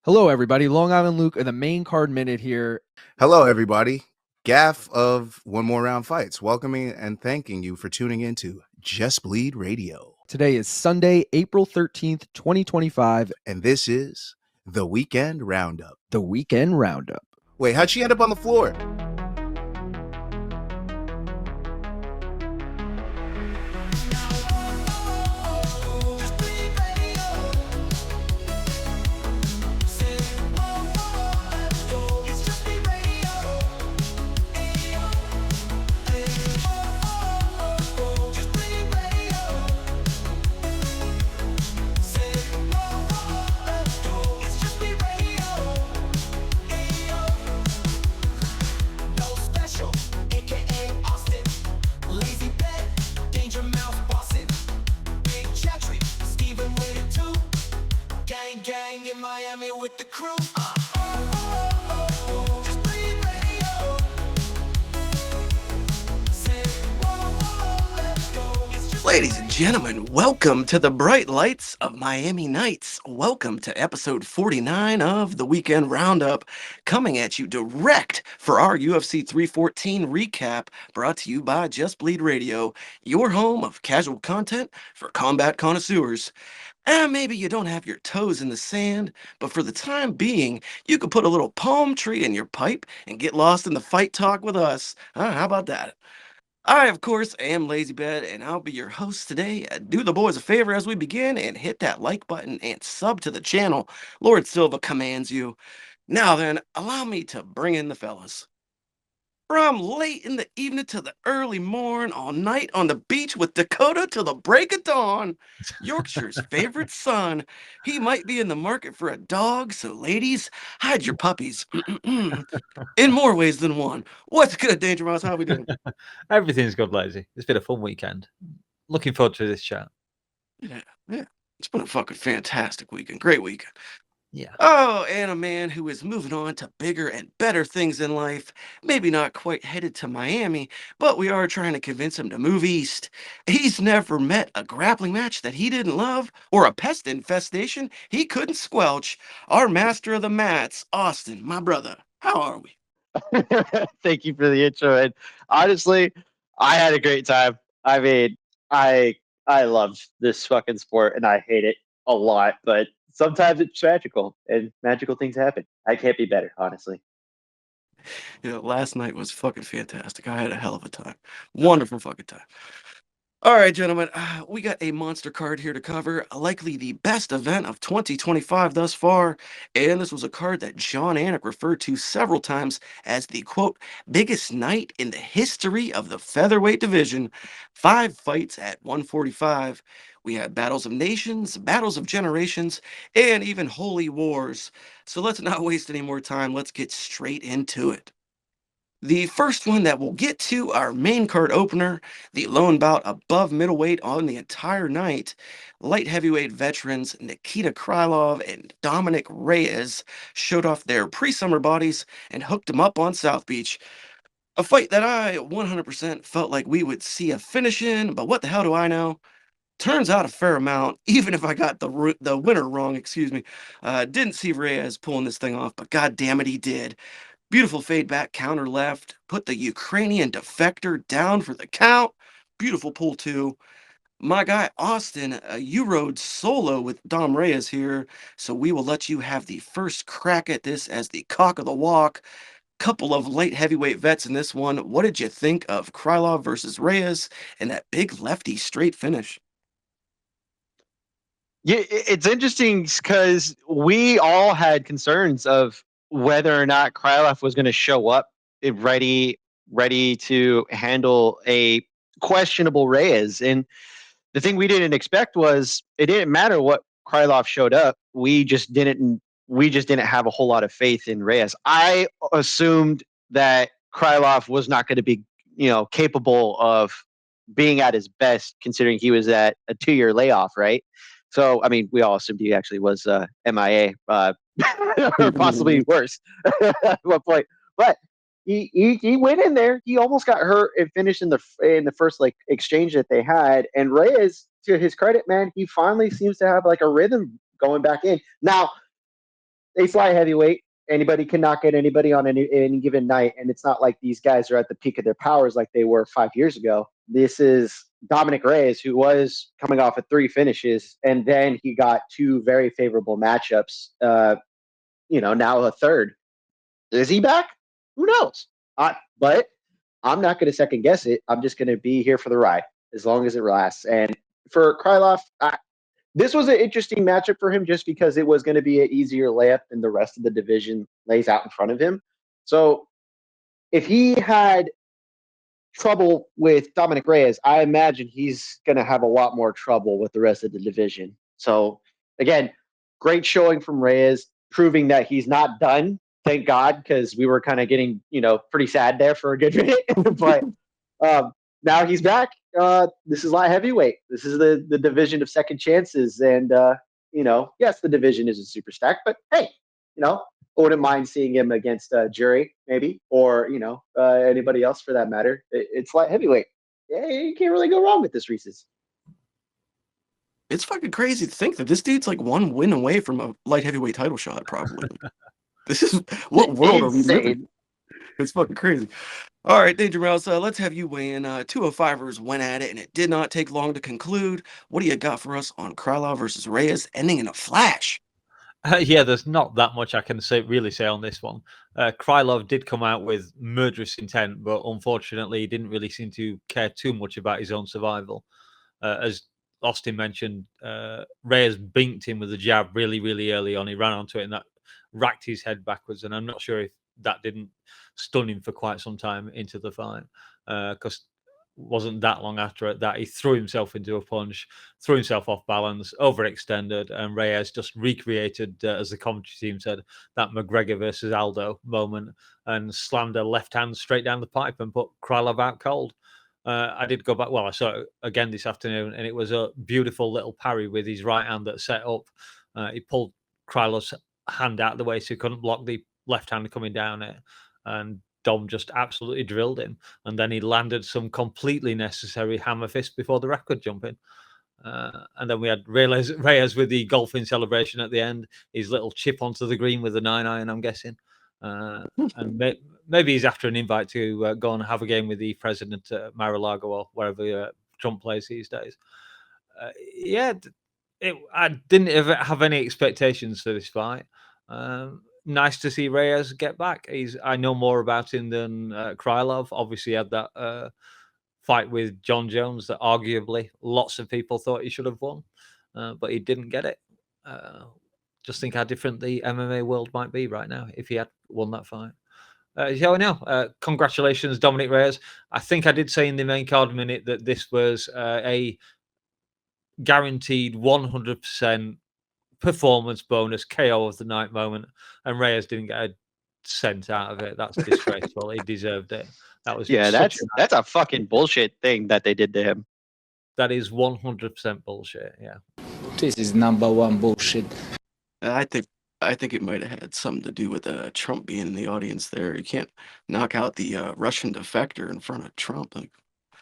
Hello, everybody. Long Island Luke and the main card minute here. Hello, everybody. Gaff of One More Round Fights, welcoming and thanking you for tuning in to Just Bleed Radio. Today is Sunday, April 13th, 2025. And this is the Weekend Roundup. The Weekend Roundup. Wait, how'd she end up on the floor? With the crew. Ladies and gentlemen, welcome to the bright lights of Miami Nights. Welcome to episode 49 of the Weekend Roundup, coming at you direct for our UFC 314 recap, brought to you by Just Bleed Radio, your home of casual content for combat connoisseurs. And maybe you don't have your toes in the sand, but for the time being, you could put a little palm tree in your pipe and get lost in the fight talk with us. How about that? I, of course, am LazyBed, and I'll be your host today. Do the boys a favor as we begin and hit that like button and sub to the channel. Lord Silva commands you. Now then, allow me to bring in the fellas. From late in the evening to the early morn, all night on the beach with Dakota till the break of dawn. Yorkshire's favorite son. He might be in the market for a dog, so ladies, hide your puppies. In more ways than one. What's good, DangerMouse? How we doing? Everything's good, Lazy. It's been a fun weekend. Looking forward to this chat. Yeah. It's been a fucking fantastic weekend. Great weekend. Yeah. Oh, and a man who is moving on to bigger and better things in life. Maybe not quite headed to Miami, but we are trying to convince him to move east. He's never met a grappling match that he didn't love or a pest infestation he couldn't squelch. Our master of the mats, Austin, my brother. How are we? Thank you for the intro. And honestly, I had a great time. I mean, I love this fucking sport and I hate it a lot, but sometimes it's magical and magical things happen. I can't be better, honestly. Last night was fucking fantastic. I had a hell of a time. Wonderful fucking time. All right, gentlemen, we got a monster card here to cover, likely the best event of 2025 thus far, and this was a card that John Anik referred to several times as the, quote, biggest night in the history of the featherweight division. 5 fights at 145. We had battles of nations, battles of generations, and even holy wars. So let's not waste any more time. Let's get straight into it. The first one that we'll get to, our main card opener, the lone bout above middleweight on the entire night. Light heavyweight veterans Nikita Krylov and Dominic Reyes showed off their pre-summer bodies and hooked them up on South Beach. A fight that I 100% felt like we would see a finish in, but what the hell do I know? Turns out a fair amount, even if I got the winner wrong, excuse me. Didn't see Reyes pulling this thing off, but god damn it, he did. Beautiful fade back counter left. Put the Ukrainian defector down for the count. Beautiful pull too. My guy Austin, you rode solo with Dom Reyes here, so we will let you have the first crack at this as the cock of the walk. Couple of light heavyweight vets in this one. What did you think of Krylov versus Reyes and that big lefty straight finish? Yeah, it's interesting because we all had concerns of whether or not Krylov was going to show up ready to handle a questionable Reyes. And the thing we didn't expect was it didn't matter what Krylov showed up. We just didn't have a whole lot of faith in Reyes. I assumed that Krylov was not going to be, capable of being at his best, considering he was at a 2-year layoff, right? So, I mean, we all assumed he actually was MIA, or possibly worse at one point. But he went in there. He almost got hurt and finished in the first exchange that they had. And Reyes, to his credit, man, he finally seems to have like a rhythm going back in. Now, Ace light heavyweight. Anybody can knock out anybody on any given night, and it's not like these guys are at the peak of their powers like they were 5 years ago. This is Dominic Reyes, who was coming off of 3 finishes, and then he got 2 very favorable matchups. Now a third. Is he back? Who knows? But I'm not going to second guess it. I'm just going to be here for the ride as long as it lasts. And for Krylov, this was an interesting matchup for him just because it was going to be an easier layup than the rest of the division lays out in front of him. So if he had trouble with Dominic Reyes, I imagine he's going to have a lot more trouble with the rest of the division. So again, great showing from Reyes, proving that he's not done. Thank God, because we were kind of getting, pretty sad there for a good minute. But now he's back. This is light heavyweight. This is the division of second chances. And, yes, the division isn't super stacked, but hey, I wouldn't mind seeing him against Jury, maybe, or, anybody else for that matter. It's light heavyweight. Yeah, you can't really go wrong with this, Reese's. It's fucking crazy to think that this dude's like 1 win away from a light heavyweight title shot, probably. This is what world are we living in? It's fucking crazy. All right, DangerMouse, let's have you weigh in. 205ers went at it, and it did not take long to conclude. What do you got for us on Krylov versus Reyes, ending in a flash? Yeah, there's not that much I can really say on this one. Krylov did come out with murderous intent, but unfortunately, he didn't really seem to care too much about his own survival. As Austin mentioned, Reyes binked him with a jab really, really early on. He ran onto it, and that racked his head backwards. And I'm not sure if that didn't stun him for quite some time into the fight, because wasn't that long after it that he threw himself into a punch, threw himself off balance, overextended, and Reyes just recreated, as the commentary team said, that McGregor versus Aldo moment and slammed a left hand straight down the pipe and put Krylov out cold. I did go back. Well, I saw it again this afternoon, and it was a beautiful little parry with his right hand that set up. He pulled Krylov's hand out of the way so he couldn't block the left hand coming down it, and Dom just absolutely drilled him, and then he landed some completely necessary hammer fist before the ref could jump in. And then we had Reyes with the golfing celebration at the end, his little chip onto the green with the 9-iron, I'm guessing. And maybe he's after an invite to go and have a game with the president at Mar-a-Lago or wherever Trump plays these days. I didn't ever have any expectations for this fight. Nice to see Reyes get back. I know more about him than Krylov. Obviously, he had that fight with John Jones that arguably lots of people thought he should have won, but he didn't get it. Just think how different the MMA world might be right now if he had won that fight. Congratulations, Dominic Reyes. I think I did say in the main card minute that this was a guaranteed 100% performance bonus KO of the night moment, and Reyes didn't get a cent out of it. That's disgraceful. He deserved it. That was that's a fucking bullshit thing that they did to him. That is 100% bullshit. Yeah, this is #1 bullshit. I think it might have had something to do with Trump being in the audience there. You can't knock out the Russian defector in front of Trump. Like,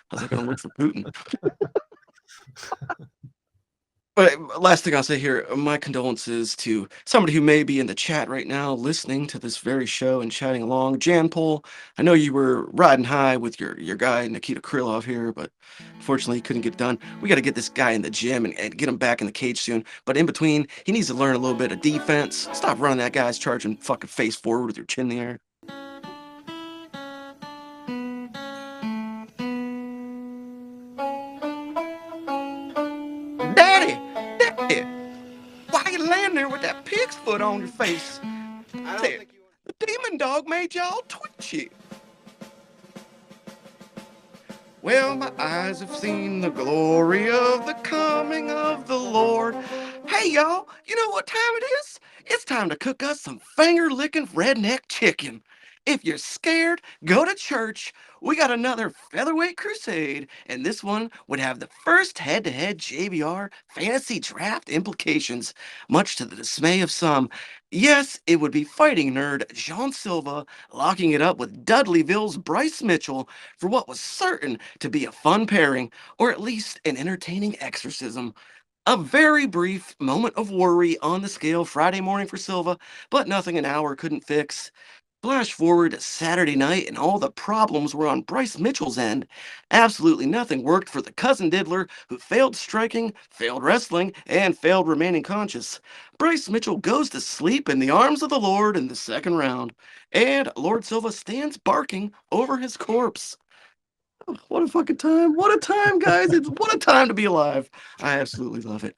how's that going to look for Putin? But last thing I'll say here, my condolences to somebody who may be in the chat right now listening to this very show and chatting along. Jan Pol, I know you were riding high with your guy, Nikita Krylov here, but unfortunately he couldn't get it done. We got to get this guy in the gym and get him back in the cage soon. But in between, he needs to learn a little bit of defense. Stop running that guy's charging fucking face forward with your chin in the air. Daddy! Why you laying there with that pig's foot on your face? I don't think you want... The demon dog made y'all twitchy. Well, my eyes have seen the glory of the coming of the Lord. Hey, y'all, you know what time it is? It's time to cook us some finger-licking redneck chicken. If you're scared, go to church. We got another featherweight crusade, and this one would have the first head-to-head JBR fantasy draft implications, much to the dismay of some. Yes, it would be fighting nerd John Silva locking it up with Dudleyville's Bryce Mitchell for what was certain to be a fun pairing, or at least an entertaining exorcism. A very brief moment of worry on the scale Friday morning for Silva, but nothing an hour couldn't fix. Flash forward to Saturday night, and all the problems were on Bryce Mitchell's end. Absolutely nothing worked for the cousin diddler, who failed striking, failed wrestling, and failed remaining conscious. Bryce Mitchell goes to sleep in the arms of the Lord in the second round, and Lord Silva stands barking over his corpse. What a fucking time. What a time, guys. What a time to be alive. I absolutely love it.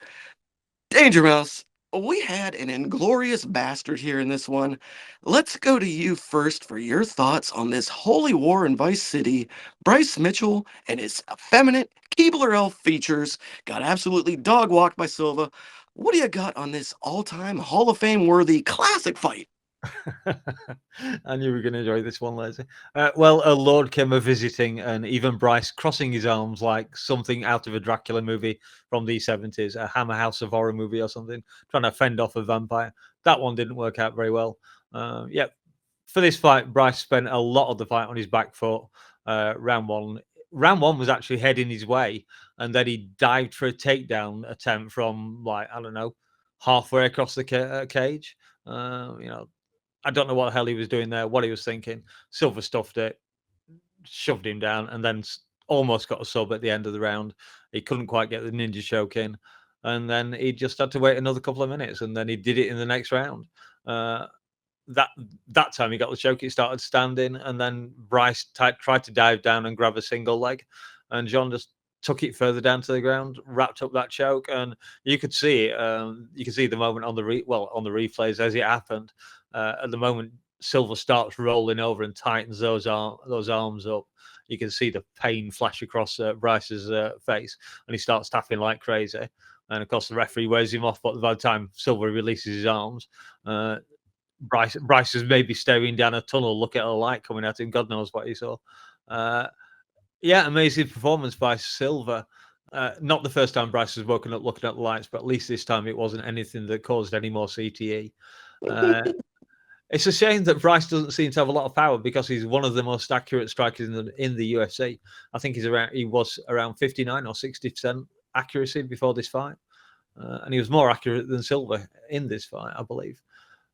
Danger Mouse, we had an inglorious bastard here in this one. Let's go to you first for your thoughts on this holy war in Vice City. Bryce Mitchell and his effeminate Keebler elf features got absolutely dog walked by Silva. What do you got on this all-time Hall of Fame worthy classic fight? I knew we were going to enjoy this one, Lazy. Well, a lord came a visiting, and even Bryce crossing his arms like something out of a Dracula movie from the 70s, a Hammer House of Horror movie or something, trying to fend off a vampire. That one didn't work out very well. Yeah, for this fight, Bryce spent a lot of the fight on his back foot. Round one. Round one was actually heading his way, and then he dived for a takedown attempt from, like, I don't know, halfway across the cage. You know, I don't know what the hell he was doing there, what he was thinking. Silver stuffed it, shoved him down, and then almost got a sub at the end of the round. He couldn't quite get the ninja choke in, and then he just had to wait another couple of minutes, and then he did it in the next round. That time he got the choke, he started standing, and then Bryce tried to dive down and grab a single leg, and John just took it further down to the ground, wrapped up that choke, and you could see it. You could see the moment on the on the replays as it happened. At the moment Silver starts rolling over and tightens those arms up, you can see the pain flash across Bryce's face, and he starts tapping like crazy. And of course, the referee wears him off. But by the time Silver releases his arms, Bryce is maybe staring down a tunnel, looking at a light coming at him. God knows what he saw. Yeah, amazing performance by Silver. Not the first time Bryce has woken up looking at the lights, but at least this time it wasn't anything that caused any more CTE. It's a shame that Bryce doesn't seem to have a lot of power, because he's one of the most accurate strikers in the UFC. I think he was around 59 or 60% accuracy before this fight, and he was more accurate than Silver in this fight, I believe.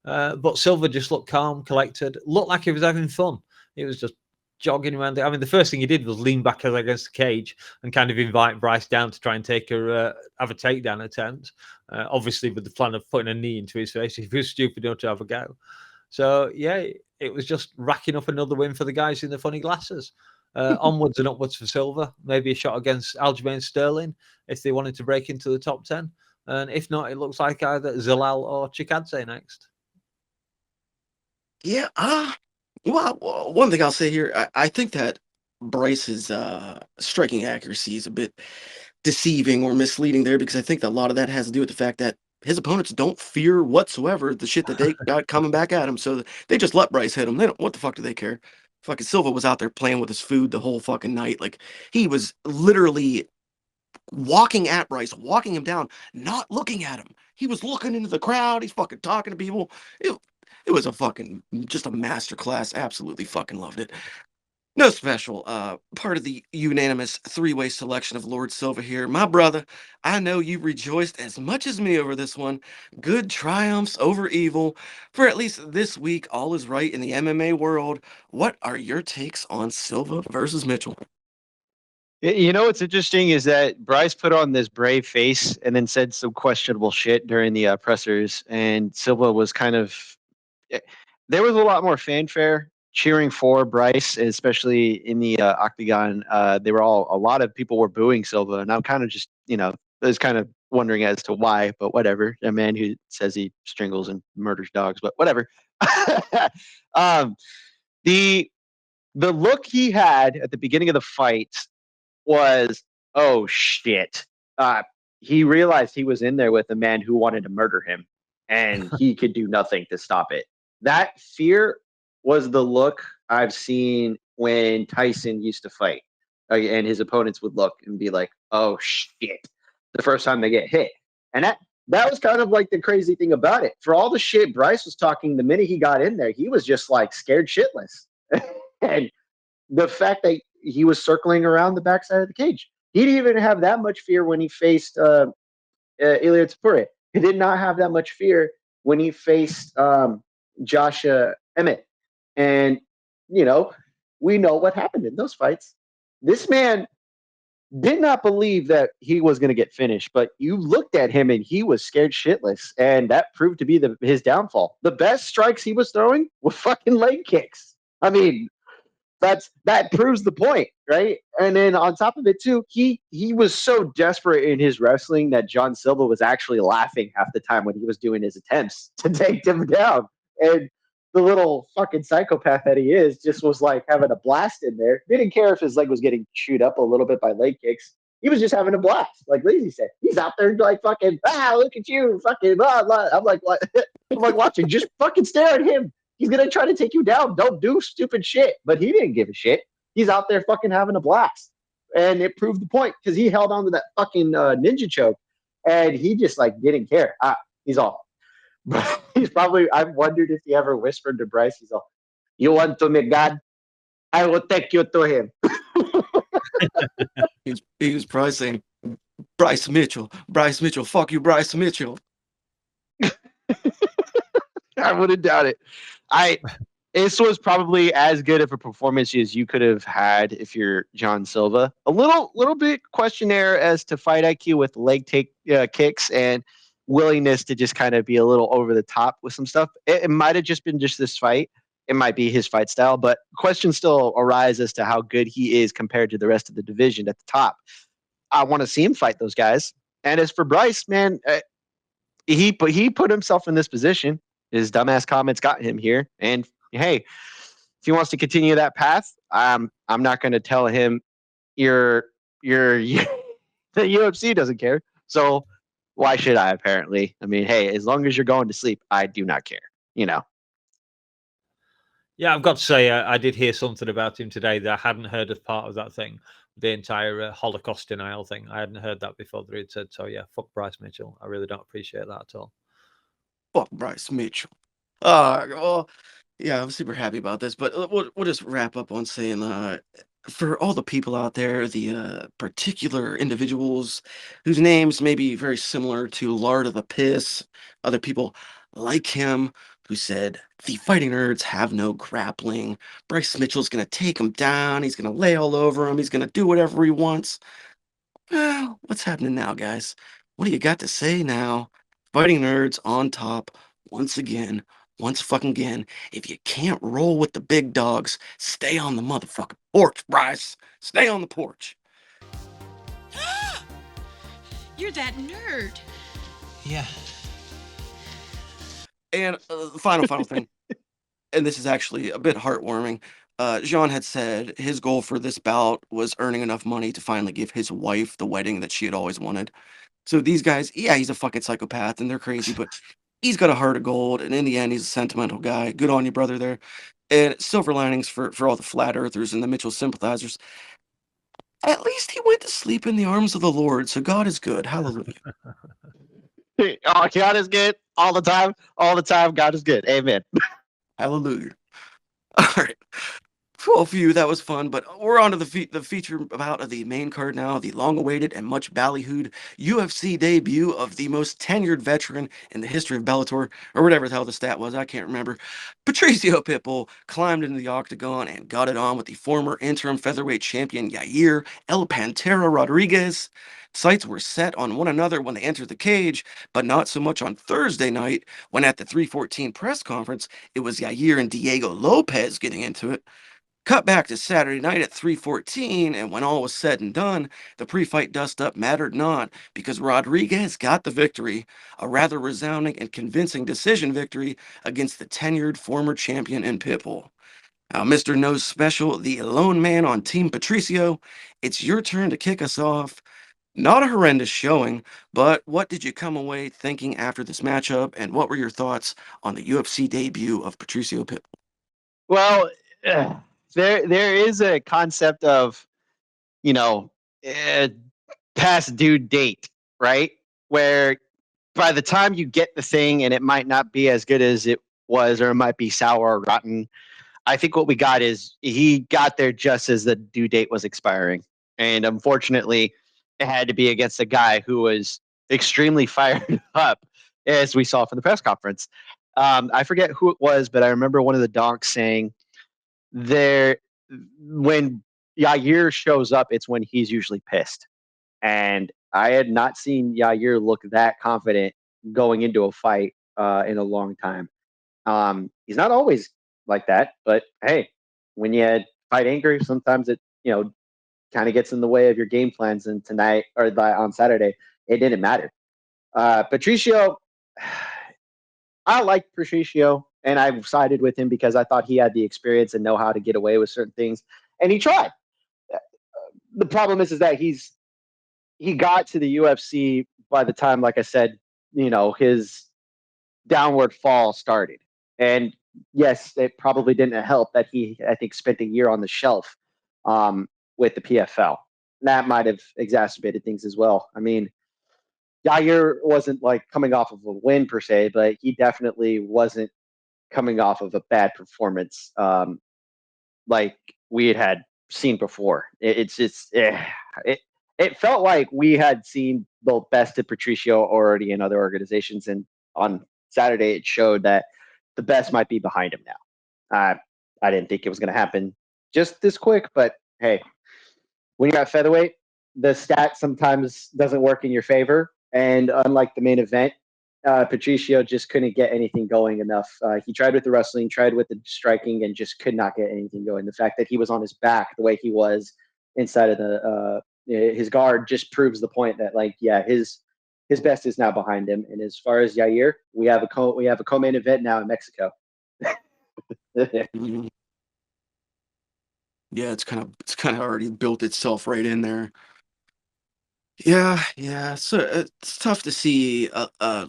But Silver just looked calm, collected, looked like he was having fun. He was just jogging around. I mean, the first thing he did was lean back against the cage and kind of invite Bryce down to try and have a takedown attempt. Obviously, with the plan of putting a knee into his face, he was stupid enough to have a go. So yeah, it was just racking up another win for the guys in the funny glasses. Onwards and upwards for Silver. Maybe a shot against Aljamain Sterling if they wanted to break into the top 10. And if not, it looks like either Zalal or Chikadze next. Yeah, well, one thing I'll say here, I think that Bryce's striking accuracy is a bit deceiving or misleading there, because I think that a lot of that has to do with the fact that his opponents don't fear whatsoever the shit that they got coming back at him. So they just let Bryce hit him. They don't. What the fuck do they care? Fucking Silva was out there playing with his food the whole fucking night. Like, he was literally walking at Bryce, walking him down, not looking at him. He was looking into the crowd. He's fucking talking to people. It was a fucking just a masterclass. Absolutely fucking loved it. No special. Part of the unanimous three-way selection of Lord Silva here. My brother, I know you rejoiced as much as me over this one. Good triumphs over evil. For at least this week, all is right in the MMA world. What are your takes on Silva versus Mitchell? You know what's interesting is that Bryce put on this brave face and then said some questionable shit during the pressers, and Silva was kind of. There was a lot more fanfare cheering for Bryce, especially in the octagon. A lot of people were booing Silva, and I'm kind of just, I was kind of wondering as to why, but whatever. A man who says he strangles and murders dogs, but whatever. The look he had at the beginning of the fight was, oh shit. He realized he was in there with a man who wanted to murder him, and he could do nothing to stop it. That fear was the look I've seen when Tyson used to fight, and his opponents would look and be like, oh shit, the first time they get hit. And that was kind of like the crazy thing about it. For all the shit Bryce was talking, the minute he got in there, he was just like scared shitless. And the fact that he was circling around the backside of the cage, he didn't even have that much fear when he faced Ilya Topuria. He did not have that much fear when he faced Josh Emmett. And, you know, we know what happened in those fights. This man did not believe that he was going to get finished, but you looked at him and he was scared shitless, and that proved to be his downfall. The best strikes he was throwing were fucking leg kicks. I mean, that proves the point, right? And then on top of it too, he was so desperate in his wrestling that John Silva was actually laughing half the time when he was doing his attempts to take him down. And the little fucking psychopath that he is just was like having a blast in there. Didn't care if his leg was getting chewed up a little bit by leg kicks. He was just having a blast, like Lazy said. He's out there like fucking, look at you, fucking, blah, blah. I'm like, what? I'm like watching, just fucking stare at him. He's gonna try to take you down. Don't do stupid shit. But he didn't give a shit. He's out there fucking having a blast, and it proved the point because he held on to that fucking ninja choke, and he just like didn't care. He's all. He's probably. I've wondered if he ever whispered to Bryce. He's all, "You want to meet God? I will take you to him." He was probably saying, Bryce Mitchell, fuck you, Bryce Mitchell. I wouldn't doubt it. This was probably as good of a performance as you could have had if you're John Silva. A little bit questionnaire as to fight IQ with leg kicks and willingness to just kind of be a little over the top with some stuff. It might have just been just this fight. It might be his fight style, but questions still arise as to how good he is compared to the rest of the division at the top. I want to see him fight those guys. And as for Bryce, man, he put himself in this position. His dumbass comments got him here. And hey, if he wants to continue that path, I'm not going to tell him the UFC doesn't care. So why should I? Apparently, I mean, hey, as long as you're going to sleep, I do not care. You know. Yeah, I've got to say, I did hear something about him today that I hadn't heard as part of that thing, the entire Holocaust denial thing. I hadn't heard that before that he'd said. So yeah, fuck Bryce Mitchell. I really don't appreciate that at all. Fuck Bryce Mitchell. Well, yeah, I'm super happy about this, but we'll just wrap up on saying, for all the people out there, the particular individuals whose names may be very similar to Lard of the Piss, other people like him who said, the fighting nerds have no grappling. Bryce Mitchell's going to take him down. He's going to lay all over him. He's going to do whatever he wants. Well, what's happening now, guys? What do you got to say now? Fighting nerds on top once again. Once fucking again. If you can't roll with the big dogs, stay on the motherfucking porch, Bryce. Stay on the porch. You're that nerd. Yeah. And final thing, and this is actually a bit heartwarming. Jean had said his goal for this bout was earning enough money to finally give his wife the wedding that she had always wanted. So these guys, yeah, he's a fucking psychopath and they're crazy, but he's got a heart of gold. And in the end, he's a sentimental guy. Good on you, brother, there. And silver linings for all the flat earthers and the Mitchell sympathizers. At least he went to sleep in the arms of the Lord. So God is good. Hallelujah. Oh, God is good all the time. All the time, God is good. Amen. Hallelujah. All right. Well, for you, that was fun, but we're on to the feature bout of the main card now, the long-awaited and much ballyhooed UFC debut of the most tenured veteran in the history of Bellator, or whatever the hell the stat was, I can't remember. Patricio Pitbull climbed into the octagon and got it on with the former interim featherweight champion Yair El Pantera Rodriguez. Sights were set on one another when they entered the cage, but not so much on Thursday night, when at the 314 press conference, it was Yair and Diego Lopes getting into it. Cut back to Saturday night at 3:14, and when all was said and done, the pre-fight dust-up mattered not, because Rodriguez got the victory, a rather resounding and convincing decision victory against the tenured former champion in Pitbull. Now, Mr. Nose Special, the lone man on Team Patricio, it's your turn to kick us off. Not a horrendous showing, but what did you come away thinking after this matchup, and what were your thoughts on the UFC debut of Patricio Pitbull? Well, there is a concept of, you know, past due date, right? Where by the time you get the thing and it might not be as good as it was, or it might be sour or rotten. I think what we got is he got there just as the due date was expiring. And unfortunately, it had to be against a guy who was extremely fired up, as we saw from the press conference. I forget who it was, but I remember one of the donks saying there when Yair shows up, it's when he's usually pissed. And I had not seen Yair look that confident going into a fight in a long time. He's not always like that, but hey, when you fight angry, sometimes it kind of gets in the way of your game plans. And tonight or on Saturday, it didn't matter. Patricio, I like Patricio, and I've sided with him because I thought he had the experience and know how to get away with certain things, and he tried. The problem is that he got to the UFC by the time, like I said, his downward fall started. And yes, it probably didn't help that I think, spent a year on the shelf with the PFL. That might have exacerbated things as well. I mean, Yair wasn't like coming off of a win per se, but he definitely wasn't coming off of a bad performance like we had seen before. It felt like we had seen the best of Patricio already in other organizations, and on Saturday it showed that the best might be behind him now. I didn't think it was going to happen just this quick, but hey, when you're at featherweight, the stat sometimes doesn't work in your favor. And unlike the main event, Patricio just couldn't get anything going enough. He tried with the wrestling, tried with the striking, and just could not get anything going. The fact that he was on his back the way he was inside of his guard just proves the point that, like, yeah, his best is now behind him. And as far as Yair, we have a co-main event now in Mexico. Mhm. Yeah, it's kind of already built itself right in there. Yeah. So it's tough to see a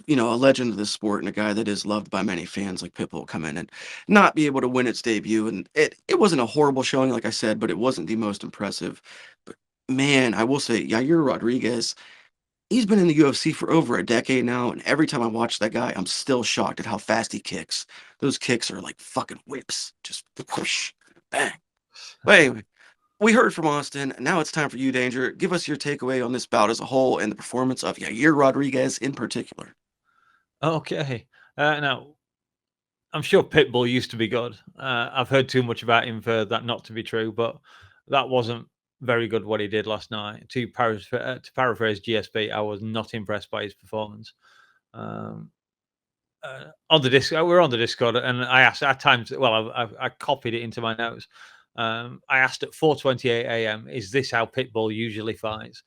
legend of the sport and a guy that is loved by many fans like Pitbull come in and not be able to win its debut. And it wasn't a horrible showing, like I said, but it wasn't the most impressive. But man, I will say, Yair Rodriguez, he's been in the UFC for over a decade now, and every time I watch that guy, I'm still shocked at how fast he kicks. Those kicks are like fucking whips, just whoosh, bang. But anyway, we heard from Austin. Now it's time for you, Danger. Give us your takeaway on this bout as a whole and the performance of Yair Rodriguez in particular. Okay. Now, I'm sure Pitbull used to be good. I've heard too much about him for that not to be true, but that wasn't very good what he did last night. To paraphrase GSP, I was not impressed by his performance. On the Discord, we're on the Discord, and I asked at times. Well, I copied it into my notes. I asked at 4:28 a.m., "Is this how Pitbull usually fights?"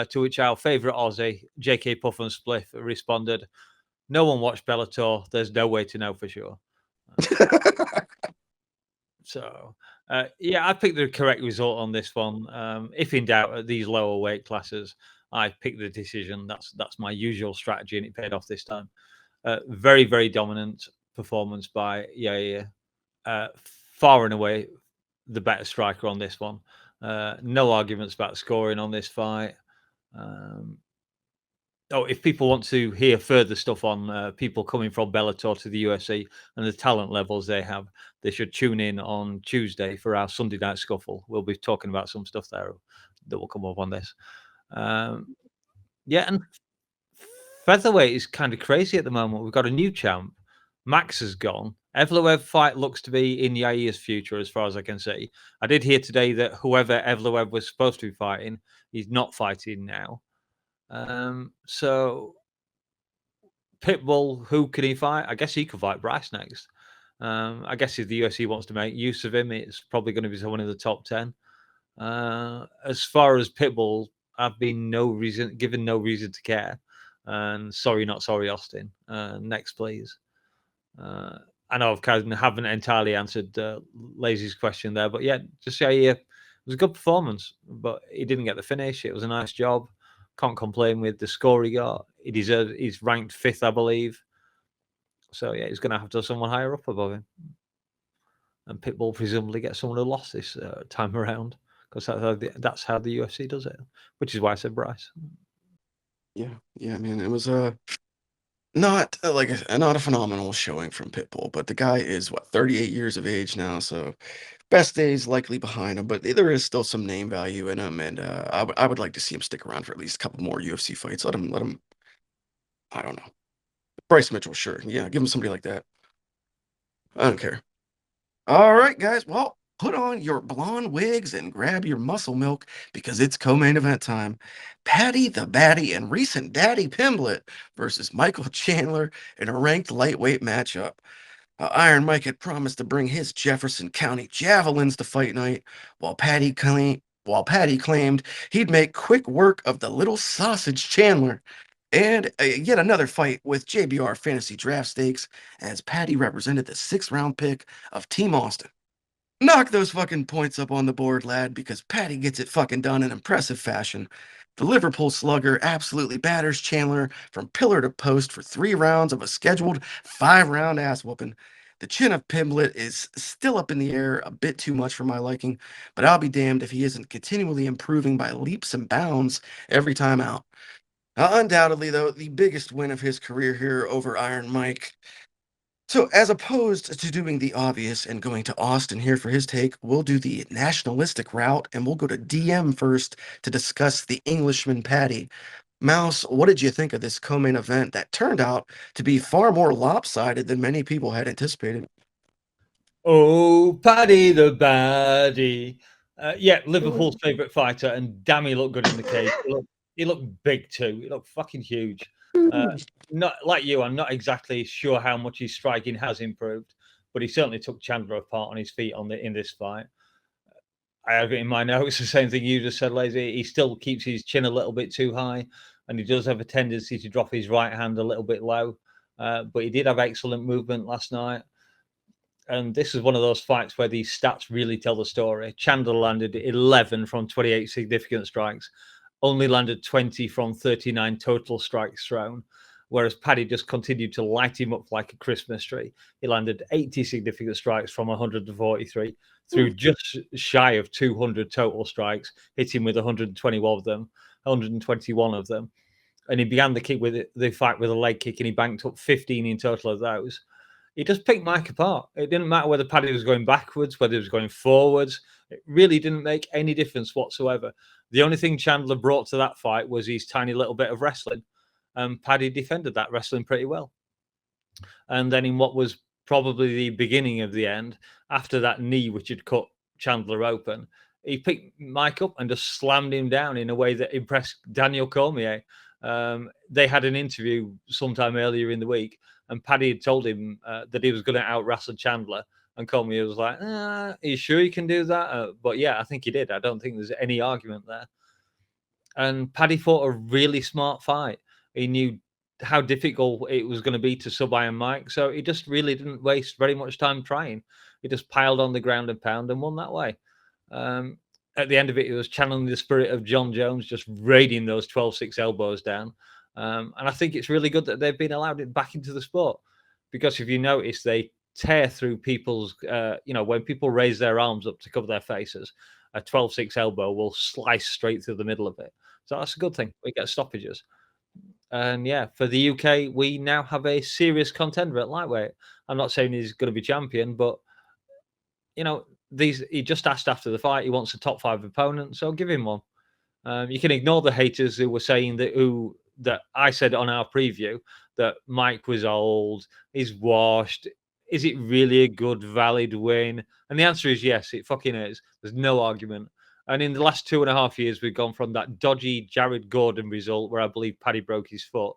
To which our favourite Aussie, JK Puff and Spliff, responded, "No one watched Bellator. There's no way to know for sure." So, yeah, I picked the correct result on this one. If in doubt at these lower weight classes, I picked the decision. That's my usual strategy, and it paid off this time. Very, very dominant performance by Yair. Far and away the better striker on this one. No arguments about scoring on this fight. If people want to hear further stuff on people coming from Bellator to the UFC and the talent levels they have, they should tune in on Tuesday for our Sunday night scuffle. We'll be talking about some stuff there that will come up on this. Yeah, and featherweight is kind of crazy at the moment. We've got a new champ. Max has gone. Evloev fight looks to be in Yair's future, as far as I can see. I did hear today that whoever Evloev was supposed to be fighting, he's not fighting now. So Pitbull, who can he fight? I guess he could fight Bryce next. I guess if the UFC wants to make use of him, it's probably going to be someone in the top 10. As far as Pitbull, I've been given no reason to care. And sorry, not sorry, Austin. Next, please. I know I haven't entirely answered Lazy's question there, but yeah, just say it was a good performance, but he didn't get the finish. It was a nice job. Can't complain with the score he got. He's ranked 5th, I believe. So yeah, he's going to have to have someone higher up above him. And Pitbull presumably gets someone who lost this time around, because that's how the UFC does it, which is why I said Bryce. Yeah, man. It was not not a phenomenal showing from Pitbull, but the guy is 38 years of age now, so best days likely behind him, but there is still some name value in him, and I would like to see him stick around for at least a couple more UFC fights. Let him I don't know. Bryce Mitchell, sure. Yeah, give him somebody like that. I don't care. All right, guys. Well, put on your blonde wigs and grab your muscle milk because it's co-main event time. Patty the Batty and recent Daddy Pimblett versus Michael Chandler in a ranked lightweight matchup. Iron Mike had promised to bring his Jefferson County javelins to fight night, while Patty claimed he'd make quick work of the little sausage Chandler. And yet another fight with JBR Fantasy Draft Stakes as Patty represented the 6th-round pick of Team Austin. Knock those fucking points up on the board, lad, because Patty gets it fucking done in impressive fashion. The Liverpool slugger absolutely batters Chandler from pillar to post for 3 rounds of a scheduled 5-round ass whooping. The chin of Pimblett is still up in the air, a bit too much for my liking, but I'll be damned if he isn't continually improving by leaps and bounds every time out. Undoubtedly, though, the biggest win of his career here over Iron Mike. So, as opposed to doing the obvious and going to Austin here for his take, we'll do the nationalistic route and we'll go to DM first to discuss the Englishman Patty. Mouse, what did you think of this co-main event that turned out to be far more lopsided than many people had anticipated? Oh, Paddy the Baddie. Yeah, Liverpool's favourite fighter, and damn, he looked good in the cage. He looked big too. He looked fucking huge. Not like you, I'm not exactly sure how much his striking has improved, but he certainly took Chandler apart on his feet in this fight. I have it in my notes the same thing you just said, Lazy. He still keeps his chin a little bit too high, and he does have a tendency to drop his right hand a little bit low. But he did have excellent movement last night. And this is one of those fights where these stats really tell the story. Chandler landed 11 from 28 significant strikes, only landed 20 from 39 total strikes thrown, whereas Paddy just continued to light him up like a Christmas tree. He landed 80 significant strikes from 143, through just shy of 200 total strikes, hitting with 121 of them. And he began the fight with a leg kick, and he banked up 15 in total of those. He just picked Mike apart. It didn't matter whether Paddy was going backwards, whether he was going forwards. It really didn't make any difference whatsoever. The only thing Chandler brought to that fight was his tiny little bit of wrestling. And Paddy defended that wrestling pretty well. And then in what was probably the beginning of the end, after that knee which had cut Chandler open, he picked Mike up and just slammed him down in a way that impressed Daniel Cormier. They had an interview sometime earlier in the week, and Paddy had told him that he was going to out-wrestle Chandler. And Cormier was like, are you sure you can do that? But yeah, I think he did. I don't think there's any argument there. And Paddy fought a really smart fight. He knew how difficult it was going to be to sub Iron Mike. So he just really didn't waste very much time trying. He just piled on the ground and pound and won that way. At the end of it, he was channeling the spirit of John Jones, just raiding those 12-6 elbows down. And I think it's really good that they've been allowed back into the sport, because if you notice, they tear through people's, when people raise their arms up to cover their faces, a 12-6 elbow will slice straight through the middle of it. So that's a good thing. We get stoppages. And yeah, for the UK, we now have a serious contender at lightweight. I'm not saying he's going to be champion, but he just asked after the fight. He wants a top 5 opponent, so give him one. You can ignore the haters who were saying that I said on our preview that Mike was old, he's washed. Is it really a good, valid win? And the answer is yes, it fucking is. There's no argument. And in the last 2.5 years, we've gone from that dodgy Jared Gordon result, where I believe Paddy broke his foot,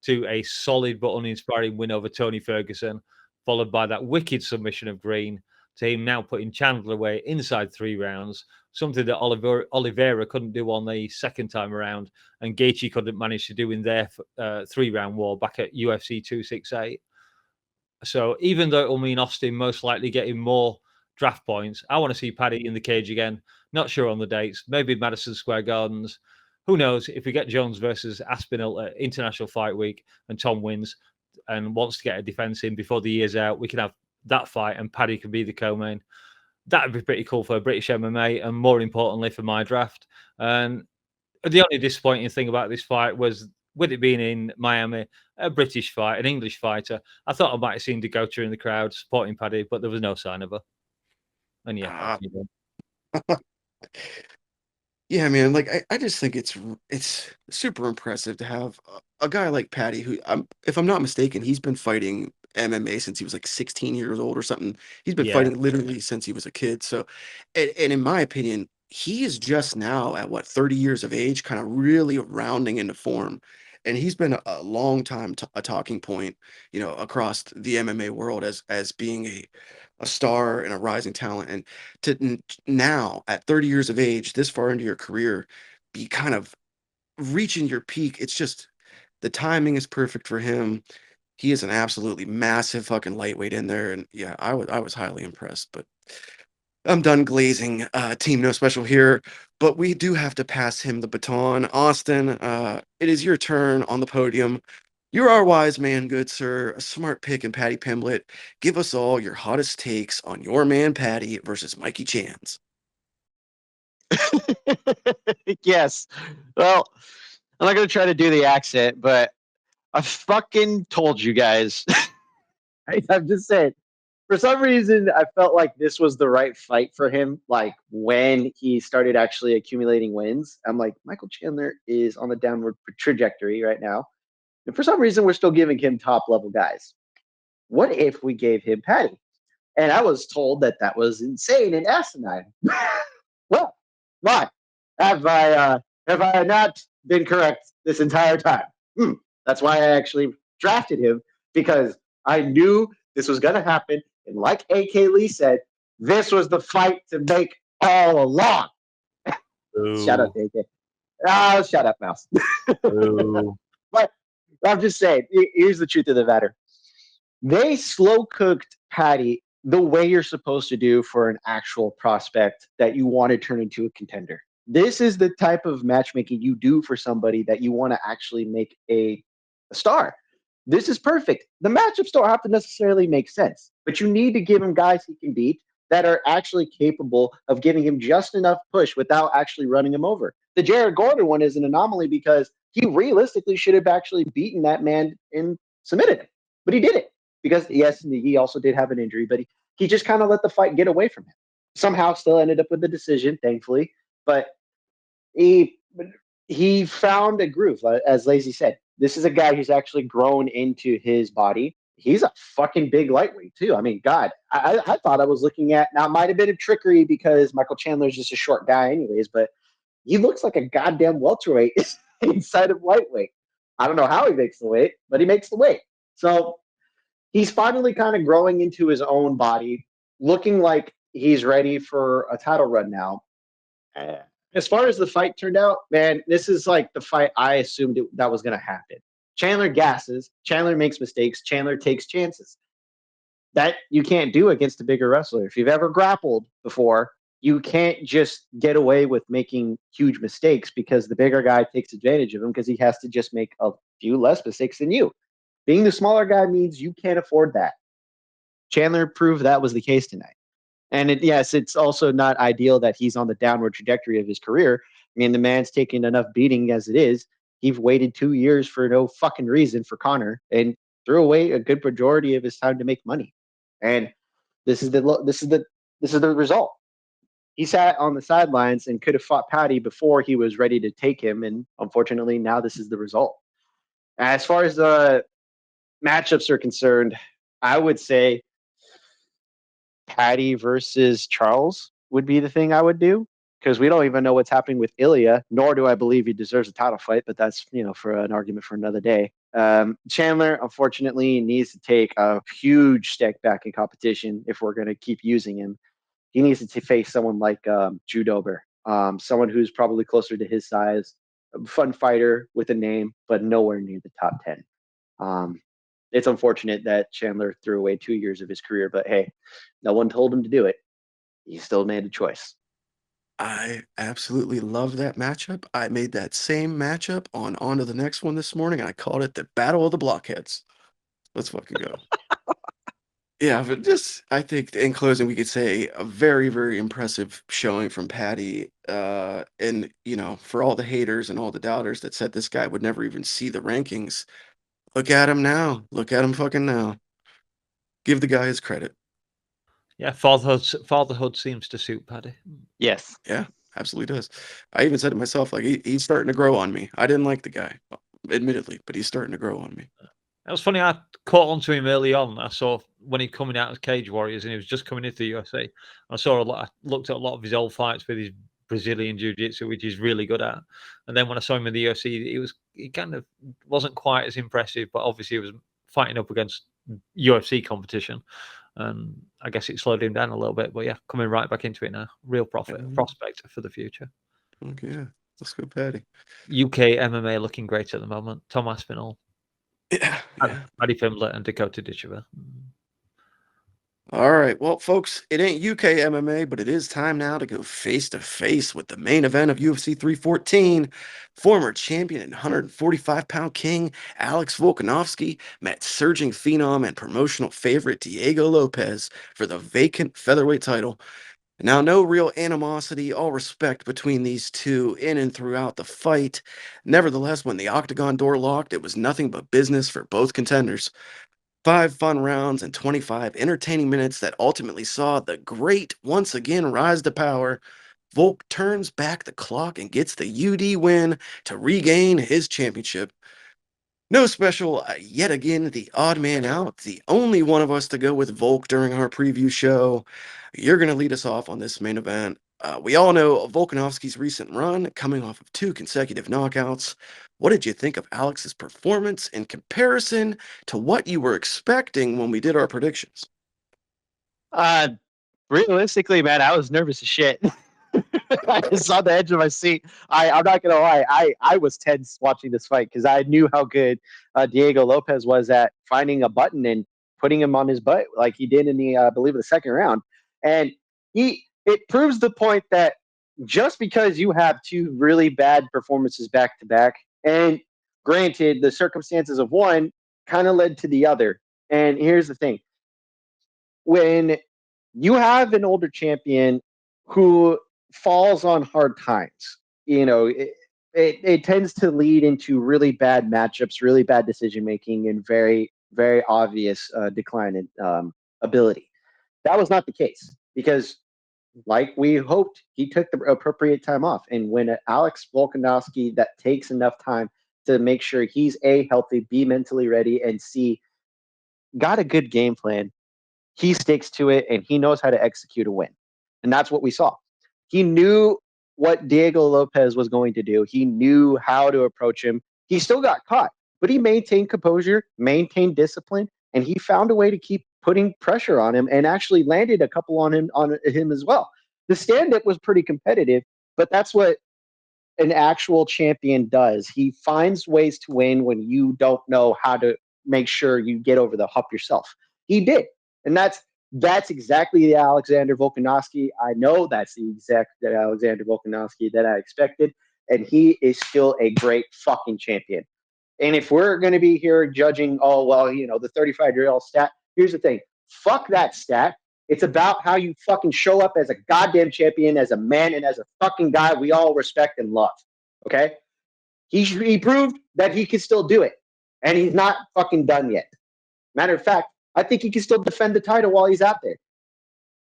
to a solid but uninspiring win over Tony Ferguson, followed by that wicked submission of Green, to him now putting Chandler away inside 3 rounds, something that Oliveira couldn't do on the second time around, and Gaethje couldn't manage to do in their 3-round war back at UFC 268. So even though it will mean Austin most likely getting more draft points, I want to see Paddy in the cage again. Not sure on the dates. Maybe Madison Square Gardens. Who knows? If we get Jones versus Aspinall at International Fight Week and Tom wins and wants to get a defense in before the year's out, we can have that fight and Paddy can be the co-main. That would be pretty cool for British MMA and, more importantly, for my draft. And the only disappointing thing about this fight was, with it being in Miami, a British fight, an English fighter, I thought I might have seen Dakota in the crowd supporting Paddy, but there was no sign of her. And yeah. Yeah, man. Like I just think it's super impressive to have a guy like Patty, who if I'm not mistaken, he's been fighting MMA since he was like 16 years old or something. He's been Yeah. fighting literally since he was a kid. So, and in my opinion, he is just now at what 30 years of age, kind of really rounding into form. And he's been a long time a talking point, across the MMA world as being a star and a rising talent. And now at 30 years of age, this far into your career, be kind of reaching your peak. It's just the timing is perfect for him. He is an absolutely massive fucking lightweight in there, and yeah, I was highly impressed. But I'm done glazing. Team no special here, but we do have to pass him the baton. Austin, it is your turn on the podium. You're our wise man, good sir. A smart pick in Patty Pimblett. Give us all your hottest takes on your man Patty versus Mikey Chan's. Yes. Well, I'm not going to try to do the accent, but I fucking told you guys. I'm just saying. For some reason, I felt like this was the right fight for him. Like when he started actually accumulating wins, I'm like, Michael Chandler is on the downward trajectory right now. And for some reason, we're still giving him top level guys. What if we gave him Patty? And I was told that that was insane and asinine. Well, why have I not been correct this entire time? That's why I actually drafted him, because I knew this was going to happen. And like AK Lee said, this was the fight to make all along. Shut up, AK. Oh, shut up, Mouse. But I'm just saying, here's the truth of the matter. They slow cooked Patty the way you're supposed to do for an actual prospect that you want to turn into a contender. This is the type of matchmaking you do for somebody that you want to actually make a star. This is perfect. The matchups don't have to necessarily make sense, but you need to give him guys he can beat that are actually capable of giving him just enough push without actually running him over. The Jared Gordon one is an anomaly because he realistically should have actually beaten that man and submitted him, but he did it because, yes, he also did have an injury, but he just kind of let the fight get away from him. Somehow still ended up with the decision, thankfully, but he found a groove, as Lazy said. This is a guy who's actually grown into his body. He's a fucking big lightweight too. I mean, God, I thought I was looking at, now it might have been a trickery because Michael Chandler's just a short guy anyways, but he looks like a goddamn welterweight inside of lightweight. I don't know how he makes the weight, but he makes the weight. So he's finally kind of growing into his own body, looking like he's ready for a title run now. As far as the fight turned out, man, this is like the fight I assumed that was going to happen. Chandler gasses, Chandler makes mistakes, Chandler takes chances. That you can't do against a bigger wrestler. If you've ever grappled before, you can't just get away with making huge mistakes because the bigger guy takes advantage of him because he has to just make a few less mistakes than you. Being the smaller guy means you can't afford that. Chandler proved that was the case tonight. And yes, it's also not ideal that he's on the downward trajectory of his career. I mean, the man's taking enough beating as it is. He's waited 2 years for no fucking reason for Connor and threw away a good majority of his time to make money. And this is the result. He sat on the sidelines and could have fought Patty before he was ready to take him, and unfortunately, now this is the result. As far as the matchups are concerned, I would say Patty versus Charles would be the thing I would do, because we don't even know what's happening with Ilya, nor do I believe he deserves a title fight, but that's, for an argument for another day. Chandler, unfortunately, needs to take a huge step back in competition if we're going to keep using him. He needs to face someone like Judober, someone who's probably closer to his size, a fun fighter with a name, but nowhere near the top 10. It's unfortunate that Chandler threw away 2 years of his career, but hey, no one told him to do it. He still made a choice. I absolutely love that matchup. I made that same matchup on to the next one this morning, and I called it the Battle of the Blockheads. Let's fucking go. Yeah, but just I think in closing we could say a very, very impressive showing from Patty. And for all the haters and all the doubters that said this guy would never even see the rankings, look at him now. Look at him fucking now. Give the guy his credit. Yeah, fatherhood seems to suit Paddy. Yes. Yeah, absolutely does. I even said it myself, like he's starting to grow on me. I didn't like the guy, admittedly, but he's starting to grow on me. It was funny. I caught onto him early on. I saw when he coming out as Cage Warriors, and he was just coming into the UFC. I saw a lot. I looked at a lot of his old fights with his Brazilian jiu-jitsu, which he's really good at. And then when I saw him in the UFC, he kind of wasn't quite as impressive, but obviously he was fighting up against UFC competition. And I guess it slowed him down a little bit. But yeah, coming right back into it now. Real prospect for the future. Okay, yeah. Let's go, Patty. UK MMA looking great at the moment. Tom Aspinall. Yeah. Paddy Fimblett and Dakota Ditchever. All right. Well, folks, it ain't UK MMA, but it is time now to go face to face with the main event of UFC 314. Former champion and 145-pound king Alex Volkanovski met surging phenom and promotional favorite Diego Lopes for the vacant featherweight title. Now, no real animosity, all respect between these two in and throughout the fight. Nevertheless, when the octagon door locked, it was nothing but business for both contenders. 5 fun rounds and 25 entertaining minutes that ultimately saw the great once again rise to power. Volk turns back the clock and gets the UD win to regain his championship. No special, yet again, the odd man out, the only one of us to go with Volk during our preview show. You're going to lead us off on this main event. We all know Volkanovski's recent run, coming off of 2 consecutive knockouts. What did you think of Alex's performance in comparison to what you were expecting when we did our predictions? Realistically, man, I was nervous as shit. I just saw the edge of my seat. I'm not gonna lie, I was tense watching this fight because I knew how good Diego Lopes was at finding a button and putting him on his butt like he did in the I believe the second round. And it proves the point that just because you have 2 really bad performances back to back, and granted the circumstances of one kind of led to the other. And here's the thing: when you have an older champion who falls on hard times, it tends to lead into really bad matchups, really bad decision making, and very, very obvious decline in ability. That was not the case because, like we hoped, he took the appropriate time off. And when Alex Volkanovski that takes enough time to make sure he's A, healthy, B, mentally ready, and C, got a good game plan, he sticks to it and he knows how to execute a win. And that's what we saw. He knew what Diego Lopes was going to do. He knew how to approach him. He still got caught, but he maintained composure, maintained discipline, and he found a way to keep putting pressure on him and actually landed a couple on him as well. The stand-up was pretty competitive, but that's what an actual champion does. He finds ways to win when you don't know how to make sure you get over the hump yourself. He did. And that's exactly the Alexander Volkanovski. I know that's the exact Alexander Volkanovski that I expected. And he is still a great fucking champion. And if we're going to be here judging, the 35-year-old stat, here's the thing. Fuck that stat. It's about how you fucking show up as a goddamn champion, as a man, and as a fucking guy we all respect and love. Okay? He proved that he can still do it. And he's not fucking done yet. Matter of fact, I think he can still defend the title while he's out there.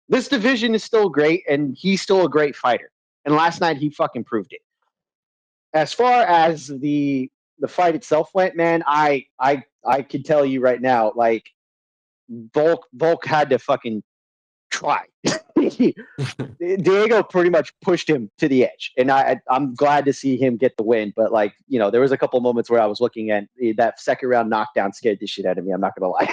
This division is still great, and he's still a great fighter. And last night, he fucking proved it. As far as the fight itself went, man, I can tell you right now, like, Volk had to fucking try. Diego pretty much pushed him to the edge, and I'm glad to see him get the win. But there was a couple moments where I was looking at that second round knockdown scared the shit out of me. I'm not gonna lie.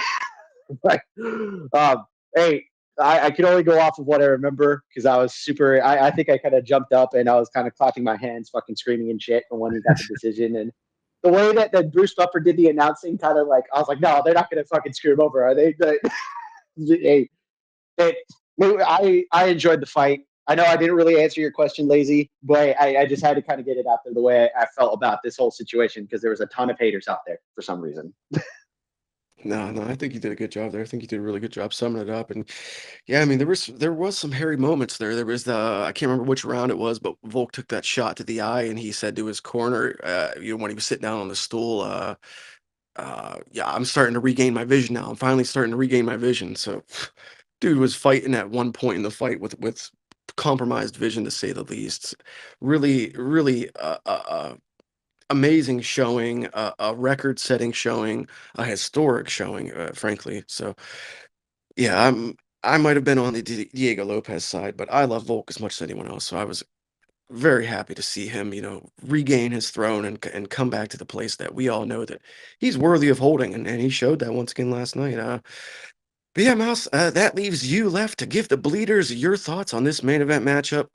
Hey, I can only go off of what I remember because I was super. I think I kind of jumped up and I was kind of clapping my hands, fucking screaming and shit when he got the decision. And the way that Bruce Buffer did the announcing, kind of like I was like, no, they're not gonna fucking screw him over, are they? I enjoyed the fight. I know I didn't really answer your question, Lazy, but I just had to kind of get it out there the way I felt about this whole situation because there was a ton of haters out there for some reason. No, I think you did a good job there. I think you did a really good job summing it up. And yeah, I mean, there was some hairy moments there. There was I can't remember which round it was, but Volk took that shot to the eye, and he said to his corner, when he was sitting down on the stool, yeah, I'm starting to regain my vision now. I'm finally starting to regain my vision. So, dude was fighting at one point in the fight with compromised vision to say the least. Really, really amazing showing, a record-setting showing, a historic showing, frankly. So, yeah, I might have been on the Diego Lopes side, but I love Volk as much as anyone else. So I was very happy to see him, regain his throne and come back to the place that we all know that he's worthy of holding, and he showed that once again last night. But yeah, Mouse, that leaves you left to give the bleeders your thoughts on this main event matchup.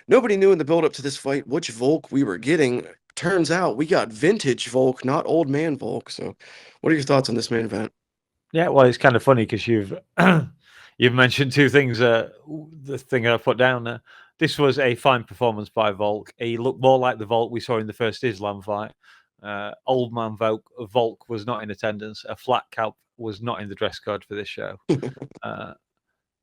Nobody knew in the build-up to this fight which Volk we were getting. Turns out we got vintage Volk, not old man Volk. So, what are your thoughts on this main event? Yeah, well, it's kind of funny because you've you've mentioned two things. The thing I put down there. This was a fine performance by Volk. He looked more like the Volk we saw in the first Islam fight. Old man Volk was not in attendance. A flat cap was not in the dress code for this show.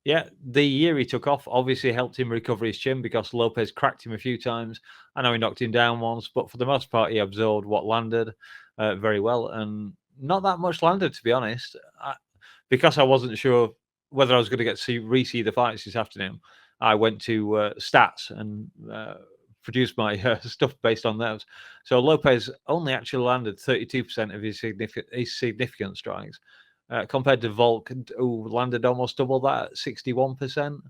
Yeah, the year he took off obviously helped him recover his chin because Lopes cracked him a few times. I know he knocked him down once, but for the most part, he absorbed what landed very well, and not that much landed, to be honest. Because I wasn't sure whether I was going to get to re-see the fights this afternoon, I went to stats and produced my stuff based on those. So Lopes only actually landed 32% of his significant strikes. Compared to Volk, who landed almost double that at 61%.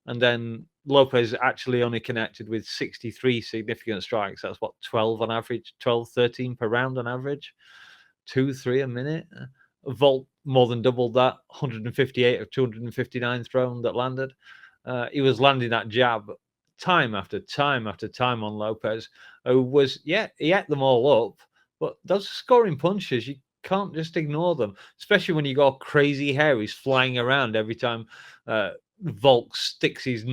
And then Lopes actually only connected with 63 significant strikes. That's what, 12 on average, 12, 13 per round on average, 2, 3 a minute. Volk more than doubled that, 158 of 259 thrown that landed. He was landing that jab time after time after time on Lopes, who was, he ate them all up, but those scoring punches, you can't just ignore them, especially when you got crazy hair. He's flying around every time Volk sticks his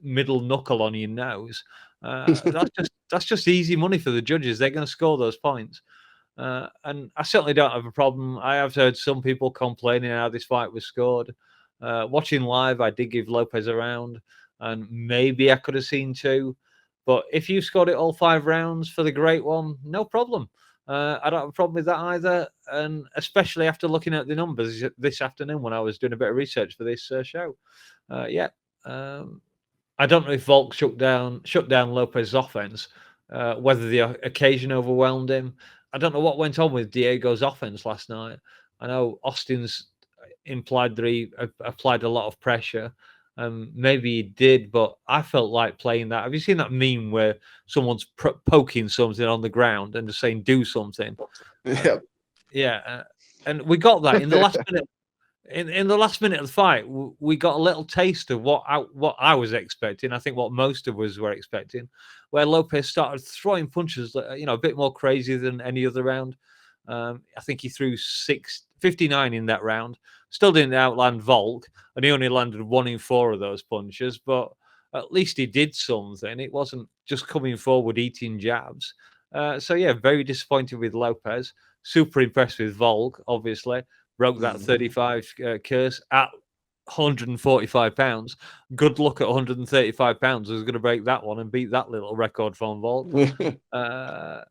middle knuckle on your nose. That's just easy money for the judges. They're going to score those points. And I certainly don't have a problem. I have heard some people complaining how this fight was scored. Watching live, I did give Lopes a round, and maybe I could have seen 2. But if you scored it all 5 rounds for the great one, no problem. I don't have a problem with that either, and especially after looking at the numbers this afternoon when I was doing a bit of research for this show. I don't know if Volk shut down Lopes' offense, whether the occasion overwhelmed him. I don't know what went on with Diego's offense last night. I know Austin's implied that he applied a lot of pressure. Maybe he did, but I felt like playing that. Have you seen that meme where someone's poking something on the ground and just saying, do something? Yeah. And we got that in the last minute. In the last minute of the fight, we got a little taste of what I was expecting. I think what most of us were expecting, where Lopes started throwing punches, a bit more crazy than any other round. I think he threw 59 in that round. Still didn't outland Volk, and he only landed 1 in 4 of those punches. But at least he did something. It wasn't just coming forward eating jabs. So yeah, very disappointed with Lopes. Super impressed with Volk, obviously. Broke that 35 curse at 145 pounds. Good luck at 135 pounds. I was going to break that one and beat that little record from Volk. But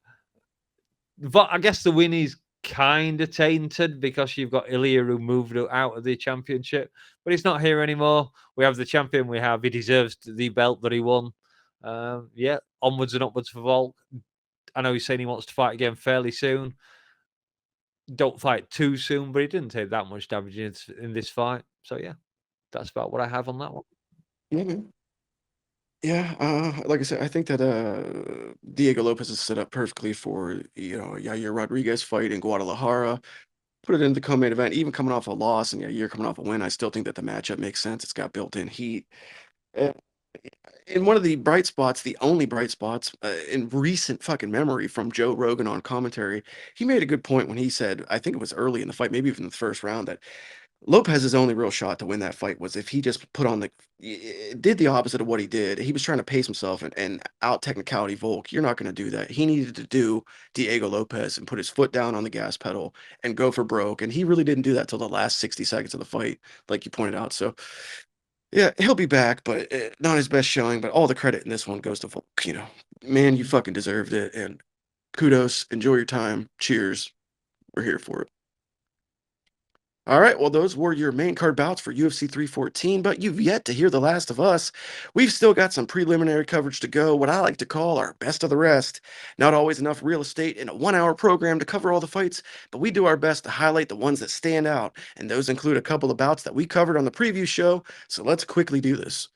I guess the win is kind of tainted because you've got Ilya who moved out of the championship, but he's not here anymore. We have the champion we have. He deserves the belt that he won. Onwards and upwards for Volk. I know he's saying he wants to fight again fairly soon. Don't fight too soon, but he didn't take that much damage in this fight. So yeah, that's about what I have on that one. Like I said, I think that Diego Lopes is set up perfectly for Yair Rodriguez fight in Guadalajara. Put it in the co-main event, even coming off a loss and Yair coming off a win. I still think that the matchup makes sense. It's got built-in heat. In one of the bright spots, the only bright spots in recent fucking memory from Joe Rogan on commentary, he made a good point when he said, I think it was early in the fight, maybe even the first round, that Lopez's only real shot to win that fight was if he just did the opposite of what he did. He was trying to pace himself and out technicality Volk. You're not going to do that. He needed to do Diego Lopes and put his foot down on the gas pedal and go for broke. And he really didn't do that till the last 60 seconds of the fight, like you pointed out. So yeah, he'll be back, but not his best showing. But all the credit in this one goes to Volk. Man, you fucking deserved it. And kudos. Enjoy your time. Cheers. We're here for it. All right, well, those were your main card bouts for UFC 314, but you've yet to hear the last of us. We've still got some preliminary coverage to go, what I like to call our best of the rest. Not always enough real estate in a 1-hour program to cover all the fights, but we do our best to highlight the ones that stand out, and those include a couple of bouts that we covered on the preview show, so let's quickly do this.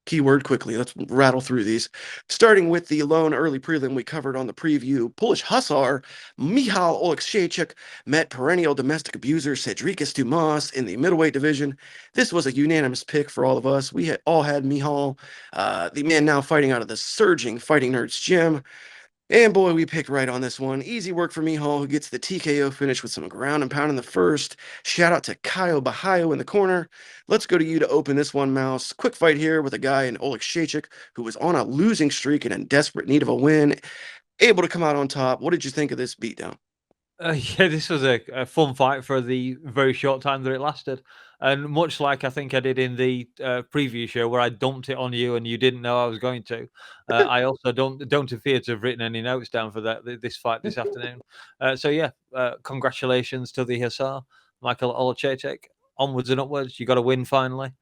Keyword quickly. Let's rattle through these. Starting with the lone early prelim we covered on the preview, Polish Hussar Michal Oleksiejczuk met perennial domestic abuser Cedricus Dumas in the middleweight division. This was a unanimous pick for all of us. We had all had Michal, the man now fighting out of the surging Fighting Nerds gym. And boy, we picked right on this one. Easy work for Michal, who gets the TKO finish with some ground and pound in the first. Shout out to Kyle Bahayo in the corner. Let's go to you to open this one, Mouse. Quick fight here with a guy in Oleksiejczuk who was on a losing streak and in desperate need of a win. Able to come out on top. What did you think of this beatdown? Yeah, this was a fun fight for the very short time that it lasted. And much like I think I did in the preview show where I dumped it on you and you didn't know I was going to, I also don't appear to have written any notes down for this fight this afternoon. So yeah, congratulations to the Hussar, Michael Oleksiejczuk. Onwards and upwards. You got a win finally.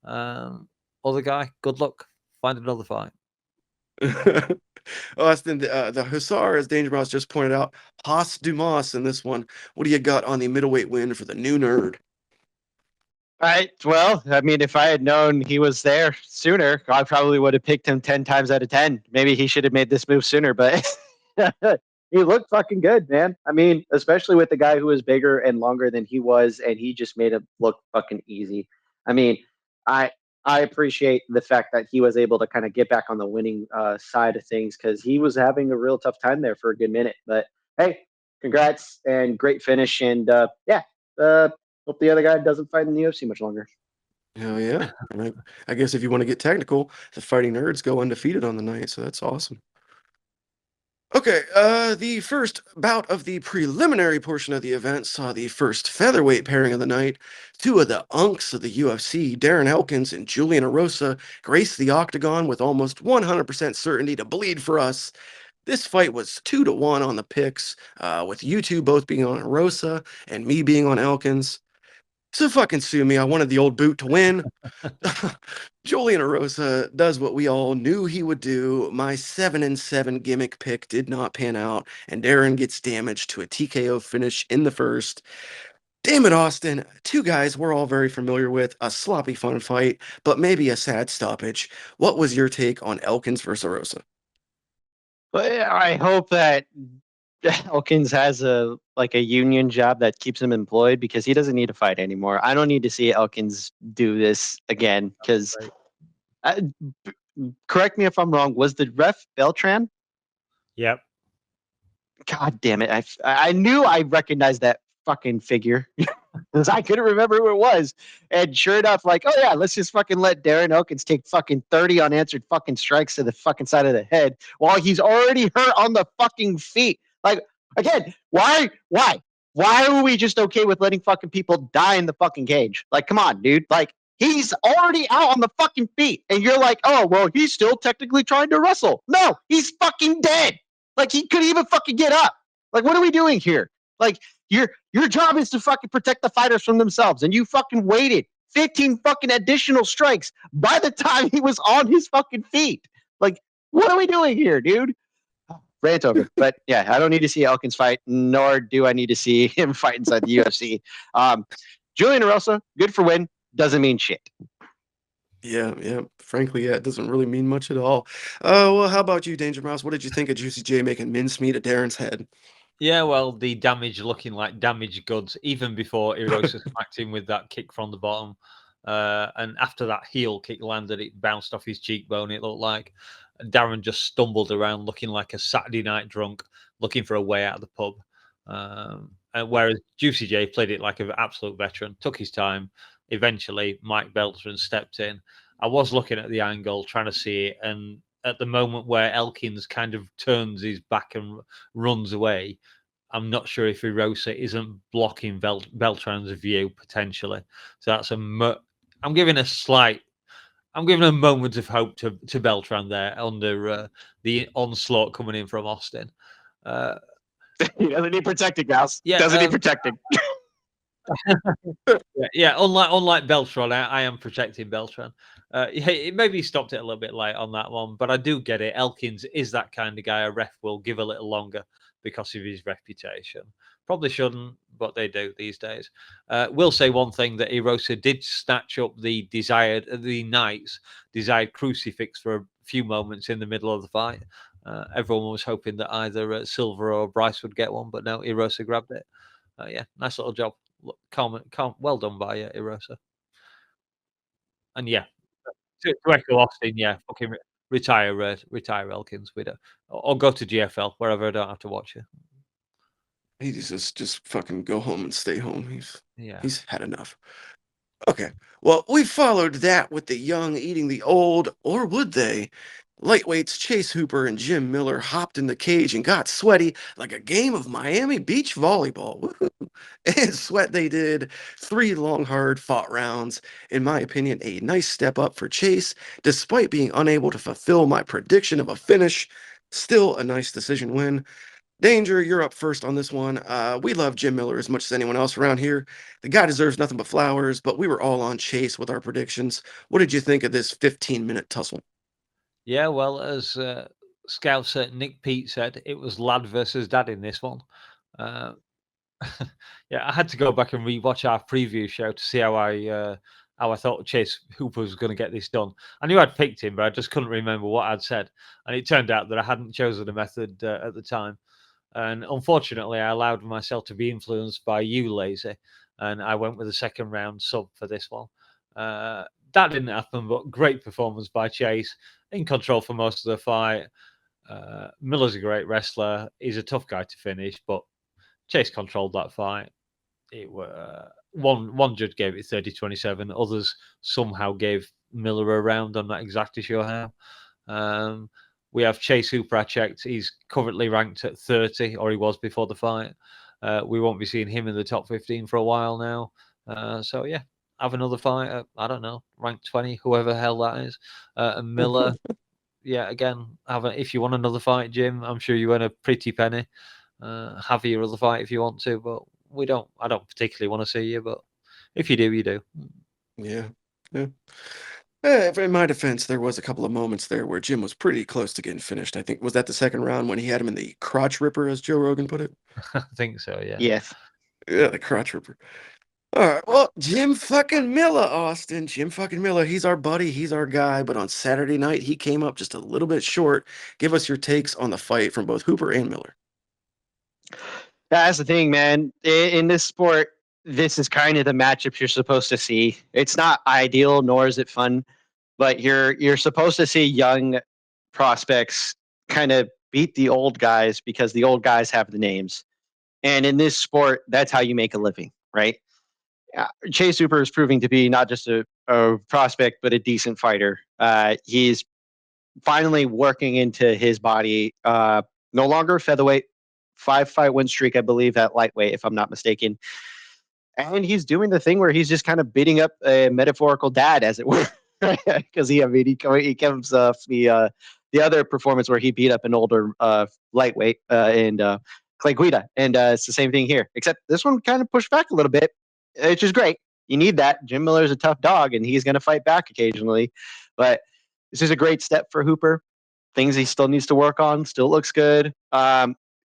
Other guy, good luck. Find another fight. Austin, the Hussar, as DangerMouse just pointed out, Haas Dumas in this one. What do you got on the middleweight win for the new nerd? All right. Well, I mean, if I had known he was there sooner, I probably would have picked him 10 times out of 10. Maybe he should have made this move sooner, but he looked fucking good, man. I mean, especially with the guy who was bigger and longer than he was, and he just made it look fucking easy. I mean, I appreciate the fact that he was able to kind of get back on the winning side of things because he was having a real tough time there for a good minute. But hey, congrats and great finish. And hope the other guy doesn't fight in the UFC much longer. Hell yeah. And I guess if you want to get technical, the Fighting Nerds go undefeated on the night, so that's awesome. Okay, the first bout of the preliminary portion of the event saw the first featherweight pairing of the night. Two of the unks of the UFC, Darren Elkins and Julian Erosa, graced the octagon with almost 100% certainty to bleed for us. This fight was 2-1 on the picks, with you two both being on Erosa and me being on Elkins. So fucking sue me, I wanted the old boot to win. Julian Erosa does what we all knew he would do. My 7-7 gimmick pick did not pan out, and Darren gets damaged to a TKO finish in the first. Damn it, Austin. Two guys we're all very familiar with, a sloppy fun fight, but maybe a sad stoppage. What was your take on Elkins versus Erosa? But I hope that Elkins has a union job that keeps him employed because he doesn't need to fight anymore. I don't need to see Elkins do this again because correct me if I'm wrong. Was the ref Beltran? Yep. God damn it. I knew I recognized that fucking figure because I couldn't remember who it was. And sure enough, oh yeah, let's just fucking let Darren Elkins take fucking 30 unanswered fucking strikes to the fucking side of the head while he's already hurt on the fucking feet. Again, why are we just okay with letting fucking people die in the fucking cage? Come on, dude. He's already out on the fucking feet. And you're like, oh, well, he's still technically trying to wrestle. No, he's fucking dead. He couldn't even fucking get up. What are we doing here? Your job is to fucking protect the fighters from themselves. And you fucking waited 15 fucking additional strikes by the time he was on his fucking feet. What are we doing here, dude? Rant over. But yeah, I don't need to see Elkins fight, nor do I need to see him fight inside the UFC. Julian Erosa, good for win, doesn't mean shit. Yeah. Frankly, yeah, it doesn't really mean much at all. Well, how about you, DangerMouse? What did you think of Juicy J making mincemeat at Darren's head? Yeah, well, the damage looking like damaged goods even before Erosa smacked him with that kick from the bottom. And after that heel kick landed, it bounced off his cheekbone, it looked like. Darren just stumbled around looking like a Saturday night drunk, looking for a way out of the pub. Whereas Juicy J played it like an absolute veteran, took his time. Eventually, Mike Beltran stepped in. I was looking at the angle, trying to see it, and at the moment where Elkins kind of turns his back and runs away, I'm not sure if Erosa isn't blocking Beltran's view, potentially. So that's I'm giving a moment of hope to Beltran there under the onslaught coming in from Austin. He doesn't need protecting, guys. Yeah, doesn't need protecting. Yeah. Unlike Beltran, I am protecting Beltran. Yeah, maybe he stopped it a little bit late on that one, but I do get it. Elkins is that kind of guy. A ref will give a little longer because of his reputation. Probably shouldn't, but they do these days. Will say one thing that Erosa did snatch up the Knight's desired crucifix for a few moments in the middle of the fight. Everyone was hoping that either Silver or Bryce would get one, but no, Erosa grabbed it. Yeah, nice little job. Calm, well done by Erosa. And yeah, to echo Austin, yeah, fucking retire Elkins. We don't, or go to GFL wherever I don't have to watch you. He just fucking go home and stay home. He's had enough. Okay, well, we followed that with the young eating the old, or would they? Lightweights Chase Hooper and Jim Miller hopped in the cage and got sweaty like a game of Miami Beach volleyball. Woo-hoo. And sweat they did. 3 long, hard fought rounds. In my opinion, a nice step up for Chase, despite being unable to fulfill my prediction of a finish. Still a nice decision win. Danger, you're up first on this one. We love Jim Miller as much as anyone else around here. The guy deserves nothing but flowers, but we were all on Chase with our predictions. What did you think of this 15-minute tussle? Yeah, well, as Scouser Nick Pete said, it was lad versus dad in this one. Yeah, I had to go back and rewatch our preview show to see how I thought Chase Hooper was going to get this done. I knew I'd picked him, but I just couldn't remember what I'd said. And it turned out that I hadn't chosen a method at the time. And unfortunately, I allowed myself to be influenced by you, Lazy, and I went with a second round sub for this one. That didn't happen, but great performance by Chase, in control for most of the fight. Miller's a great wrestler. He's a tough guy to finish, but Chase controlled that fight. It were one judge gave it 30-27. Others somehow gave Miller a round. I'm not exactly sure how. We have Chase Hooper. I checked. He's currently ranked at 30, or he was before the fight. We won't be seeing him in the top 15 for a while now. So yeah, have another fight at, I don't know, rank 20, whoever the hell that is. And Miller, yeah, again, if you want another fight, Jim, I'm sure you earn a pretty penny. Have your other fight if you want to, but I don't particularly want to see you, but if you do, you do. Yeah. In my defense, there was a couple of moments there where Jim was pretty close to getting finished. I think, was that the second round when he had him in the crotch ripper, as Joe Rogan put it? I think so, yeah. Yes. Yeah, the crotch ripper. All right, well, Jim fucking Miller, Austin. Jim fucking Miller. He's our buddy. He's our guy. But on Saturday night, he came up just a little bit short. Give us your takes on the fight from both Hooper and Miller. That's the thing, man. In this sport, this is kind of the matchups you're supposed to see. It's not ideal, nor is it fun, but you're supposed to see young prospects kind of beat the old guys because the old guys have the names. And in this sport, that's how you make a living, right? Chase Hooper is proving to be not just a prospect, but a decent fighter. He's finally working into his body. No longer a featherweight, 5-fight win streak, I believe, at lightweight, if I'm not mistaken. And he's doing the thing where he's just kind of beating up a metaphorical dad, as it were, because he comes off the other performance where he beat up an older lightweight and Clay Guida, and it's the same thing here, except this one kind of pushed back a little bit, which is great. You need that. Jim Miller's a tough dog, and he's going to fight back occasionally, but this is a great step for Hooper. Things he still needs to work on. Still looks good.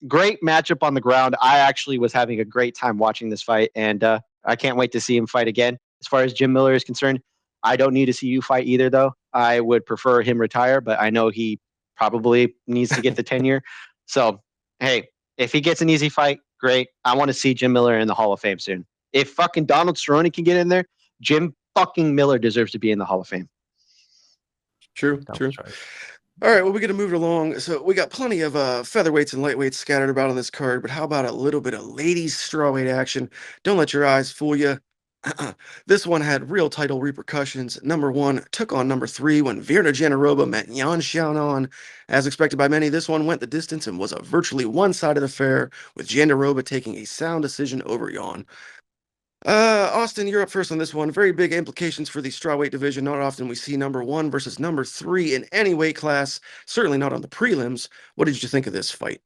Great matchup on the ground. I actually was having a great time watching this fight, and I can't wait to see him fight again. As far as Jim Miller is concerned, I don't need to see you fight either, though. I would prefer him retire, but I know he probably needs to get the tenure. So, hey, if he gets an easy fight, great. I want to see Jim Miller in the Hall of Fame soon. If fucking Donald Cerrone can get in there, Jim fucking Miller deserves to be in the Hall of Fame. True. Right. All right, well, we're going to move it along. So we got plenty of featherweights and lightweights scattered about on this card, but how about a little bit of ladies strawweight action? Don't let your eyes fool you. This one had real title repercussions. Number 1 took on number 3 when Virna Jandiroba met Yan Xiaonan. As expected by many, this one went the distance and was a virtually one-sided affair, with Jandiroba taking a sound decision over Yan. Austin, you're up first on this one. Very big implications for the strawweight division. Not often we see number 1 versus number 3 in any weight class. Certainly not on the prelims. What did you think of this fight?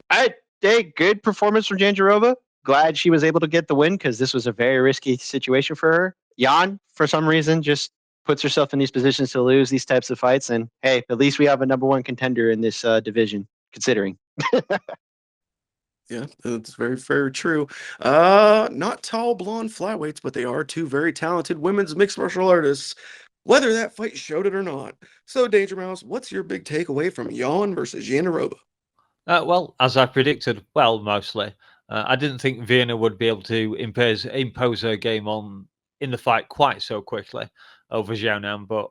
Good performance from Jandiroba. glad she was able to get the win because this was a very risky situation for her. Jan, for some reason, just puts herself in these positions to lose these types of fights. And hey, at least we have a number one contender in this division, considering. Yeah, that's very, very true. Not tall blonde flyweights, but they are two very talented women's mixed martial artists, whether that fight showed it or not. So, DangerMouse, what's your big takeaway from Jan versus Janaroba? Well, as I predicted, well, mostly. I didn't think Vienna would be able to impose her game on in the fight quite so quickly over Xiaonan, but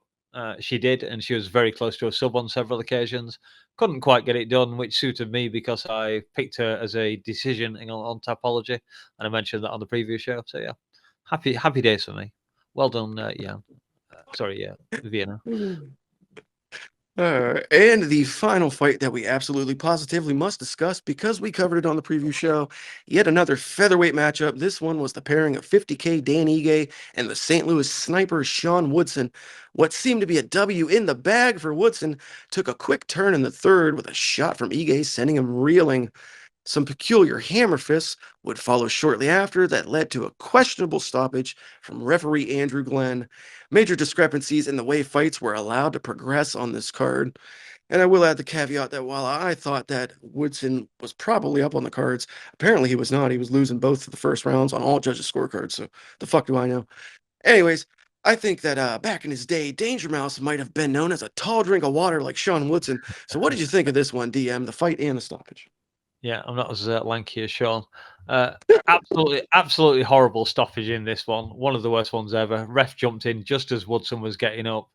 she did, and she was very close to a sub on several occasions. Couldn't quite get it done, which suited me because I picked her as a decision on Tapology, and I mentioned that on the previous show. So yeah, happy days for me. Well done, Jan. Vienna. And the final fight that we absolutely positively must discuss because we covered it on the preview show. Yet another featherweight matchup. This one was the pairing of 50K Dan Ige and the St. Louis sniper Sean Woodson. What seemed to be a W in the bag for Woodson took a quick turn in the third with a shot from Ige sending him reeling. Some peculiar hammer fists would follow shortly after that led to a questionable stoppage from referee Andrew Glenn. Major discrepancies in the way fights were allowed to progress on this card. And I will add the caveat that while I thought that Woodson was probably up on the cards, apparently he was not. He was losing both of the first rounds on all judges' scorecards, so the fuck do I know? Anyways, I think that back in his day, DangerMouse might have been known as a tall drink of water like Sean Woodson. So what did you think of this one, DM, the fight and the stoppage? Yeah, I'm not as lanky as Sean. Absolutely horrible stoppage in this one. One of the worst ones ever. Ref jumped in just as Woodson was getting up.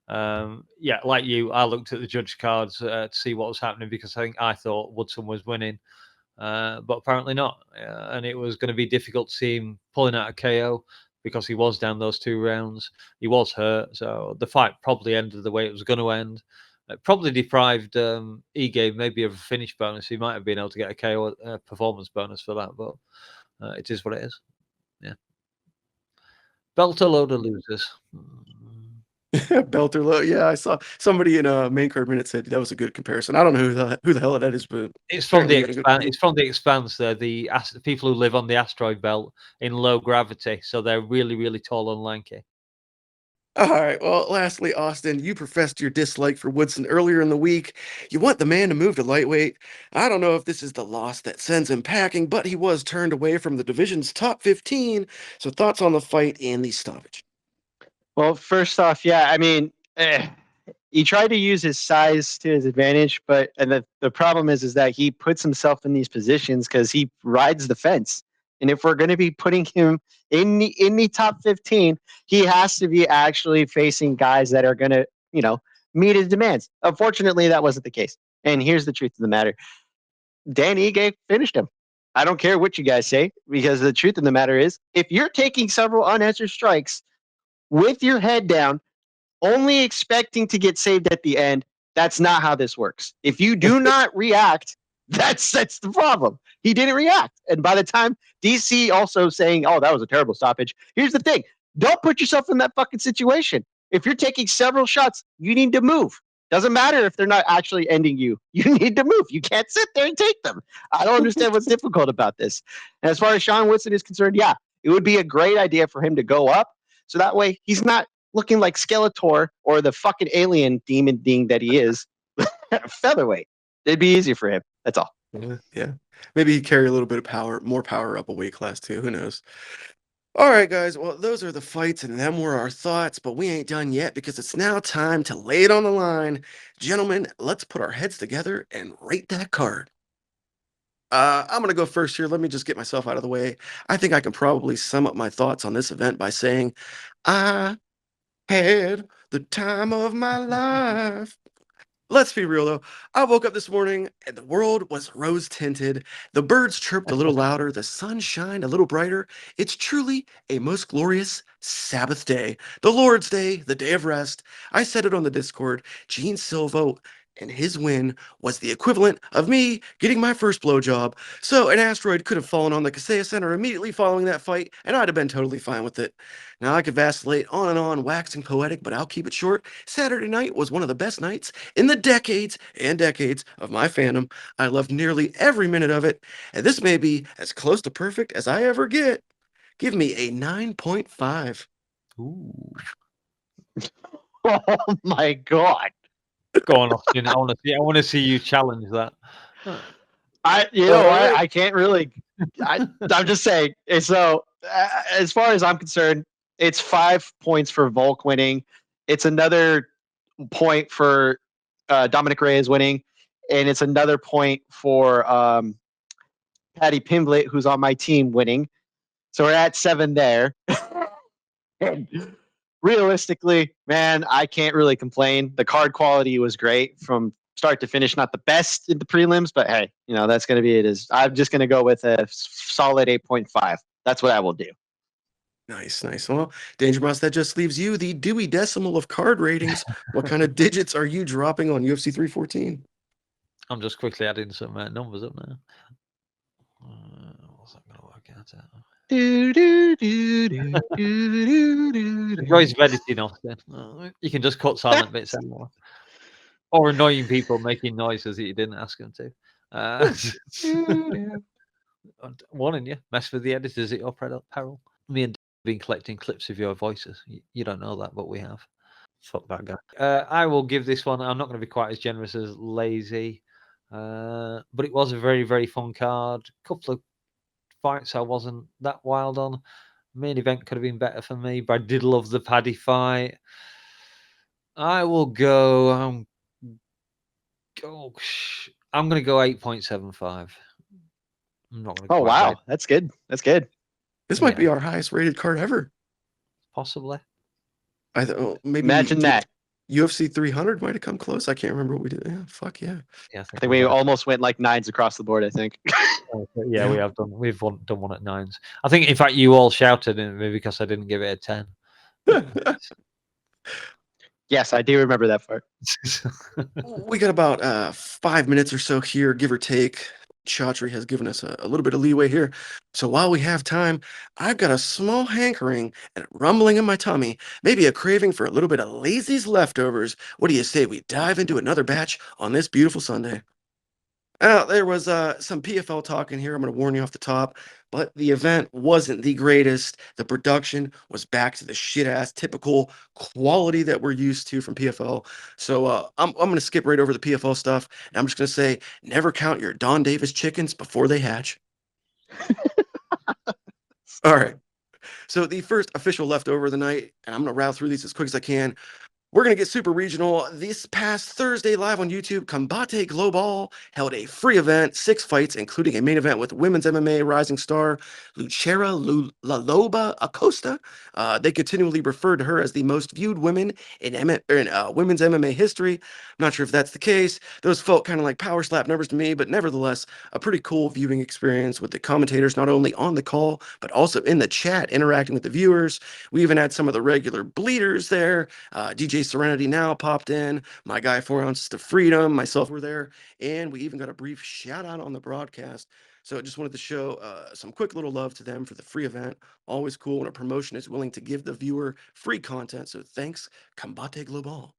Yeah, like you, I looked at the judge cards to see what was happening because I thought Woodson was winning, but apparently not. And it was going to be difficult to see him pulling out a KO because he was down those 2 rounds. He was hurt, so the fight probably ended the way it was going to end. Probably deprived Ige maybe of a finish bonus. He might have been able to get a KO performance bonus for that, but it is what it is. Yeah. Belt a load of losers. Belter low. Yeah, I saw somebody in a main card minute said that was a good comparison. I don't know who the hell that is, but it's from the apparently you got a good It's from the Expanse. There, the people who live on the asteroid belt in low gravity, so they're really, really tall and lanky. All right. Well, lastly, Austin, you professed your dislike for Woodson earlier in the week. You want the man to move to lightweight. I don't know if this is the loss that sends him packing, but he was turned away from the division's top 15. So, thoughts on the fight and the stoppage? Well, first off, yeah, I mean, he tried to use his size to his advantage, but the problem is that he puts himself in these positions because he rides the fence. And if we're going to be putting him in the top 15, he has to be actually facing guys that are going to, meet his demands. Unfortunately, that wasn't the case. And here's the truth of the matter. Dan Ige finished him. I don't care what you guys say, because the truth of the matter is, if you're taking several unanswered strikes with your head down, only expecting to get saved at the end, that's not how this works. If you do not react, that's the problem. He didn't react. And by the time DC also saying, oh, that was a terrible stoppage, here's the thing. Don't put yourself in that fucking situation. If you're taking several shots, you need to move. Doesn't matter if they're not actually ending you. You need to move. You can't sit there and take them. I don't understand what's difficult about this. And as far as Sean Woodson is concerned, yeah, it would be a great idea for him to go up. So that way he's not looking like Skeletor or the fucking alien demon thing that he is. Featherweight. It'd be easier for him. That's all. Yeah. Maybe he'd carry a little bit of power, more power up a weight class too. Who knows? All right, guys. Well, those are the fights, and them were our thoughts, but we ain't done yet because it's now time to lay it on the line. Gentlemen, let's put our heads together and rate that card. I'm going to go first here. Let me just get myself out of the way. I think I can probably sum up my thoughts on this event by saying, I had the time of my life. Let's be real, though. I woke up this morning and the world was rose tinted. The birds chirped a little louder. The sun shined a little brighter. It's truly a most glorious Sabbath day, the Lord's day, the day of rest. I said it on the Discord. Gene Silva and his win was the equivalent of me getting my first blowjob. So an asteroid could have fallen on the Kaseya Center immediately following that fight, and I'd have been totally fine with it. Now, I could vacillate on and on, waxing poetic, but I'll keep it short. Saturday night was one of the best nights in the decades and decades of my fandom. I loved nearly every minute of it, and this may be as close to perfect as I ever get. Give me a 9.5. Ooh. Oh my god. Go on, Austin. I want to see you challenge that. I can't really. I'm just saying. So, as far as I'm concerned, it's 5 points for Volk winning. It's another point for Dominic Reyes winning, and it's another point for Patty Pimblett, who's on my team, winning. So we're at 7 there. And realistically, man, I can't really complain. The card quality was great from start to finish. Not the best in the prelims, but hey, that's going to be it. I'm just going to go with a solid 8.5. That's what I will do. Nice. Well, DangerMouse, that just leaves you the Dewey Decimal of card ratings. What kind of digits are you dropping on UFC 314? I'm just quickly adding some numbers up now. What's that going to work out at? Joys of editing, Austin. You can just cut silent bits anymore. Or annoying people making noises that you didn't ask them to. Warning you, mess with the editors at your peril. Me and Dave have been collecting clips of your voices. You don't know that, but we have. Fuck that guy. I will give this one. I'm not going to be quite as generous as Lazy, but it was a very, very fun card. A couple of fights I wasn't that wild on. Main event could have been better for me, but I did love the Paddy fight. I will go. I'm going to go 8.75. I'm not going to. Oh wow, that's good. That's good. This might be our highest rated card ever. Possibly. Maybe imagine that. UFC 300 might have come close. I can't remember what we did. Yeah, fuck yeah. I think we almost went like 9s across the board. I think. Yeah, we have done. We've done one at 9s. I think, in fact, you all shouted at me because I didn't give it a 10. Yes, I do remember that part. We got about 5 minutes or so here, give or take. Chatri has given us a little bit of leeway here. So while we have time, I've got a small hankering and rumbling in my tummy, maybe a craving for a little bit of Lazy's leftovers. What do you say we dive into another batch on this beautiful Sunday? There was some PFL talk in here. I'm going to warn you off the top, but the event wasn't the greatest. The production was back to the shit-ass typical quality that we're used to from PFL. So I'm going to skip right over the PFL stuff, and I'm just going to say, never count your Don Davis chickens before they hatch. All right. So the first official leftover of the night, and I'm going to rattle through these as quick as I can. We're going to get super regional. This past Thursday, live on YouTube, Combate Global held a free event, 6 fights, including a main event with women's MMA rising star Lucera Loba Acosta. They continually referred to her as the most viewed women in women's MMA history. I'm not sure if that's the case. Those felt kind of like power slap numbers to me, but nevertheless, a pretty cool viewing experience with the commentators not only on the call, but also in the chat interacting with the viewers. We even had some of the regular bleeders there. DJ Serenity Now popped in. My guy 4 Ounces to Freedom, myself were there, and we even got a brief shout out on the broadcast. So I just wanted to show some quick little love to them for the free event. Always cool when a promotion is willing to give the viewer free content. So thanks, Combate Global.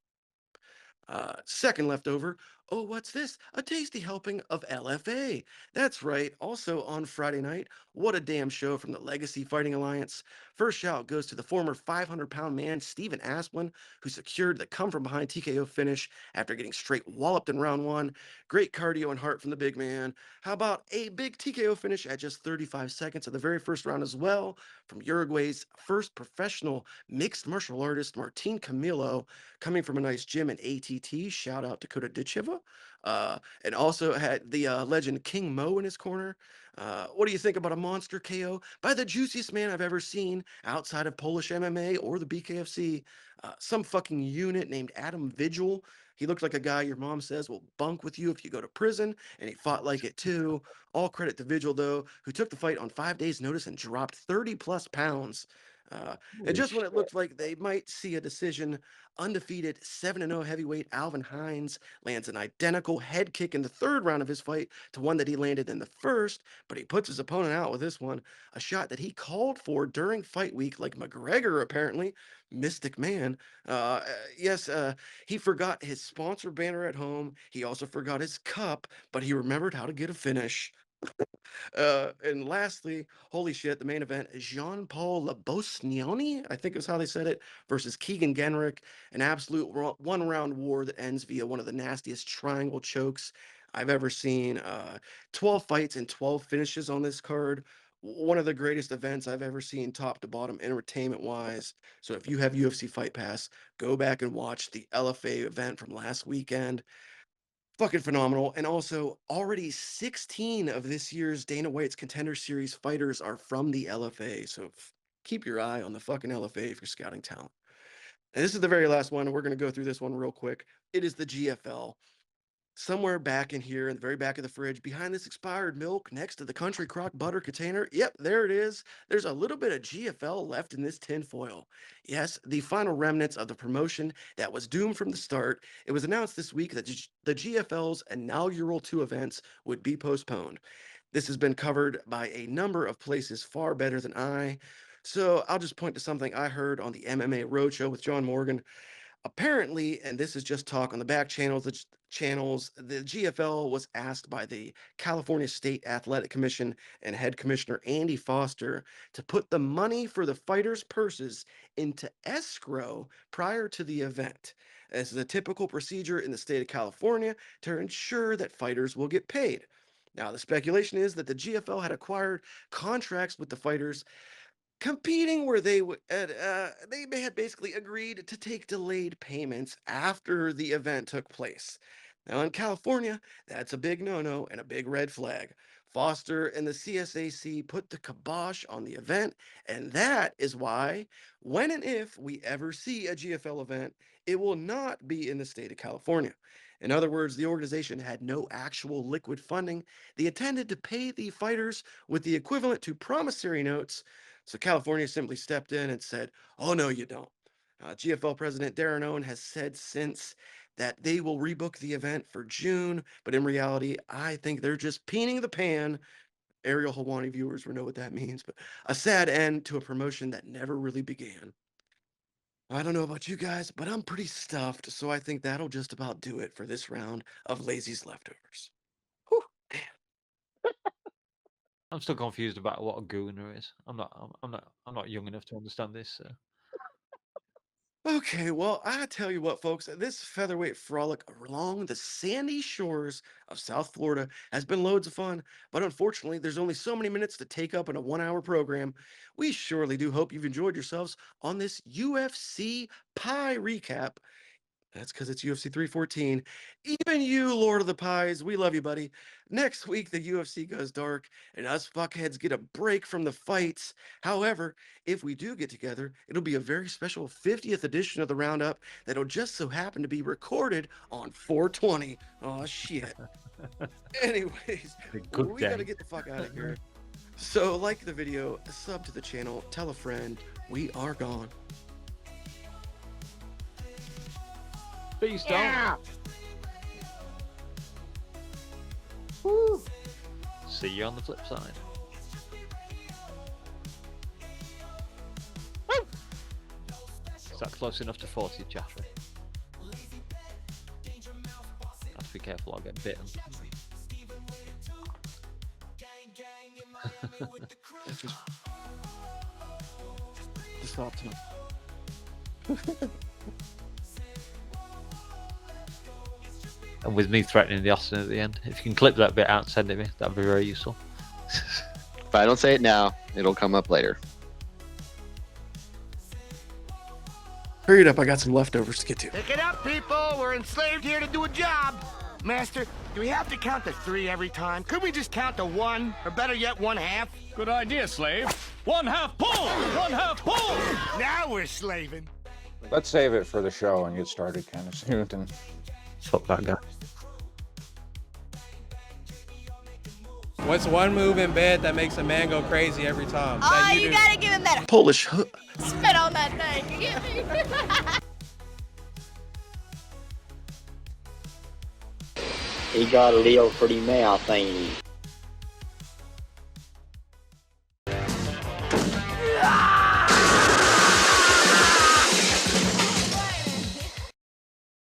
Second leftover. Oh, what's this? A tasty helping of LFA. That's right. Also on Friday night, what a damn show from the Legacy Fighting Alliance. First shout goes to the former 500-pound man, Stephen Asplin, who secured the come-from-behind TKO finish after getting straight walloped in round 1. Great cardio and heart from the big man. How about a big TKO finish at just 35 seconds of the very first round as well from Uruguay's first professional mixed martial artist, Martin Camilo, coming from a nice gym in ATT. Shout out Dakota Ditcheva. And also had the legend King Mo in his corner. What do you think about a monster KO by the juiciest man I've ever seen outside of Polish MMA or the BKFC? Some fucking unit named Adam Vigil. He looked like a guy your mom says will bunk with you if you go to prison, and he fought like it too. All credit to Vigil, though, who took the fight on 5 days' notice and dropped 30-plus pounds. And just when it looked like they might see a decision, undefeated 7-0 heavyweight Alvin Hines lands an identical head kick in the third round of his fight to one that he landed in the first, but he puts his opponent out with this one, a shot that he called for during fight week, like McGregor apparently. Mystic man. Yes, he forgot his sponsor banner at home. He also forgot his cup, but he remembered how to get a finish. And lastly, holy shit, the main event is Jean-Paul Labosniani, I think is how they said it, versus Keegan Genrick, an absolute one-round war that ends via one of the nastiest triangle chokes I've ever seen. 12 fights and 12 finishes on this card. One of the greatest events I've ever seen, top to bottom, entertainment-wise. So if you have UFC Fight Pass, go back and watch the LFA event from last weekend. Fucking phenomenal. And also, already 16 of this year's Dana White's Contender Series fighters are from the LFA. So keep your eye on the fucking LFA if you're scouting talent. And this is the very last one, and we're going to go through this one real quick. It is the GFL. Somewhere back in here, in the very back of the fridge, behind this expired milk, next to the Country Crock butter container, yep, there it is. There's a little bit of GFL left in this tinfoil. Yes, the final remnants of the promotion that was doomed from the start. It was announced this week that the GFL's inaugural 2 events would be postponed. This has been covered by a number of places far better than I. So I'll just point to something I heard on the MMA Roadshow with John Morgan. Apparently, and this is just talk on the back channels, the GFL was asked by the California State Athletic Commission and head commissioner Andy Foster to put the money for the fighters' purses into escrow prior to the event. This is a typical procedure in the state of California to ensure that fighters will get paid. Now, the speculation is that the GFL had acquired contracts with the fighters competing where they had basically agreed to take delayed payments after the event took place. Now in California, that's a big no-no and a big red flag. Foster and the CSAC put the kibosh on the event, and that is why, when and if we ever see a GFL event, it will not be in the state of California. In other words, the organization had no actual liquid funding. They intended to pay the fighters with the equivalent to promissory notes. So California simply stepped in and said, oh, no, you don't. GFL President Darren Owen has said since that they will rebook the event for June. But in reality, I think they're just peening the pan. Ariel Hawani viewers will know what that means. But a sad end to a promotion that never really began. I don't know about you guys, but I'm pretty stuffed. So I think that'll just about do it for this round of Lazy's Leftovers. Whew, man. I'm still confused about what a gooner is. I'm not young enough to understand this. So. Okay, well, I tell you what, folks, this featherweight frolic along the sandy shores of South Florida has been loads of fun, but unfortunately, there's only so many minutes to take up in a 1-hour program. We surely do hope you've enjoyed yourselves on this UFC pie recap. That's because it's UFC 314. Even you, Lord of the Pies, we love you, buddy. Next week, the UFC goes dark, and us fuckheads get a break from the fights. However, if we do get together, it'll be a very special 50th edition of the Roundup that'll just so happen to be recorded on 420. Oh, shit. Anyways, we gotta get the fuck out of here. So, like the video, sub to the channel, tell a friend. We are gone. Peace out. Woo. See you on the flip side. Is that close enough to 40, Chatri? Have to be careful, I'll get bitten. Just stop to And with me threatening the Austin at the end. If you can clip that bit out and send it me, that'd be very useful. If I don't say it now, it'll come up later. Hurry it up, I got some leftovers to get to. Pick it up, people. We're enslaved here to do a job. Master, do we have to count to 3 every time? Could we just count to 1? Or better yet, 1/2? Good idea, slave. 1/2 pull! 1/2 pull! Now we're slaving. Let's save it for the show and get started kind of soon. Fuck that guy. What's one move in bed that makes a man go crazy every time? Oh, you gotta give him that Polish hook. spit on that thing. You get me? He got a little pretty mouth, ain't he?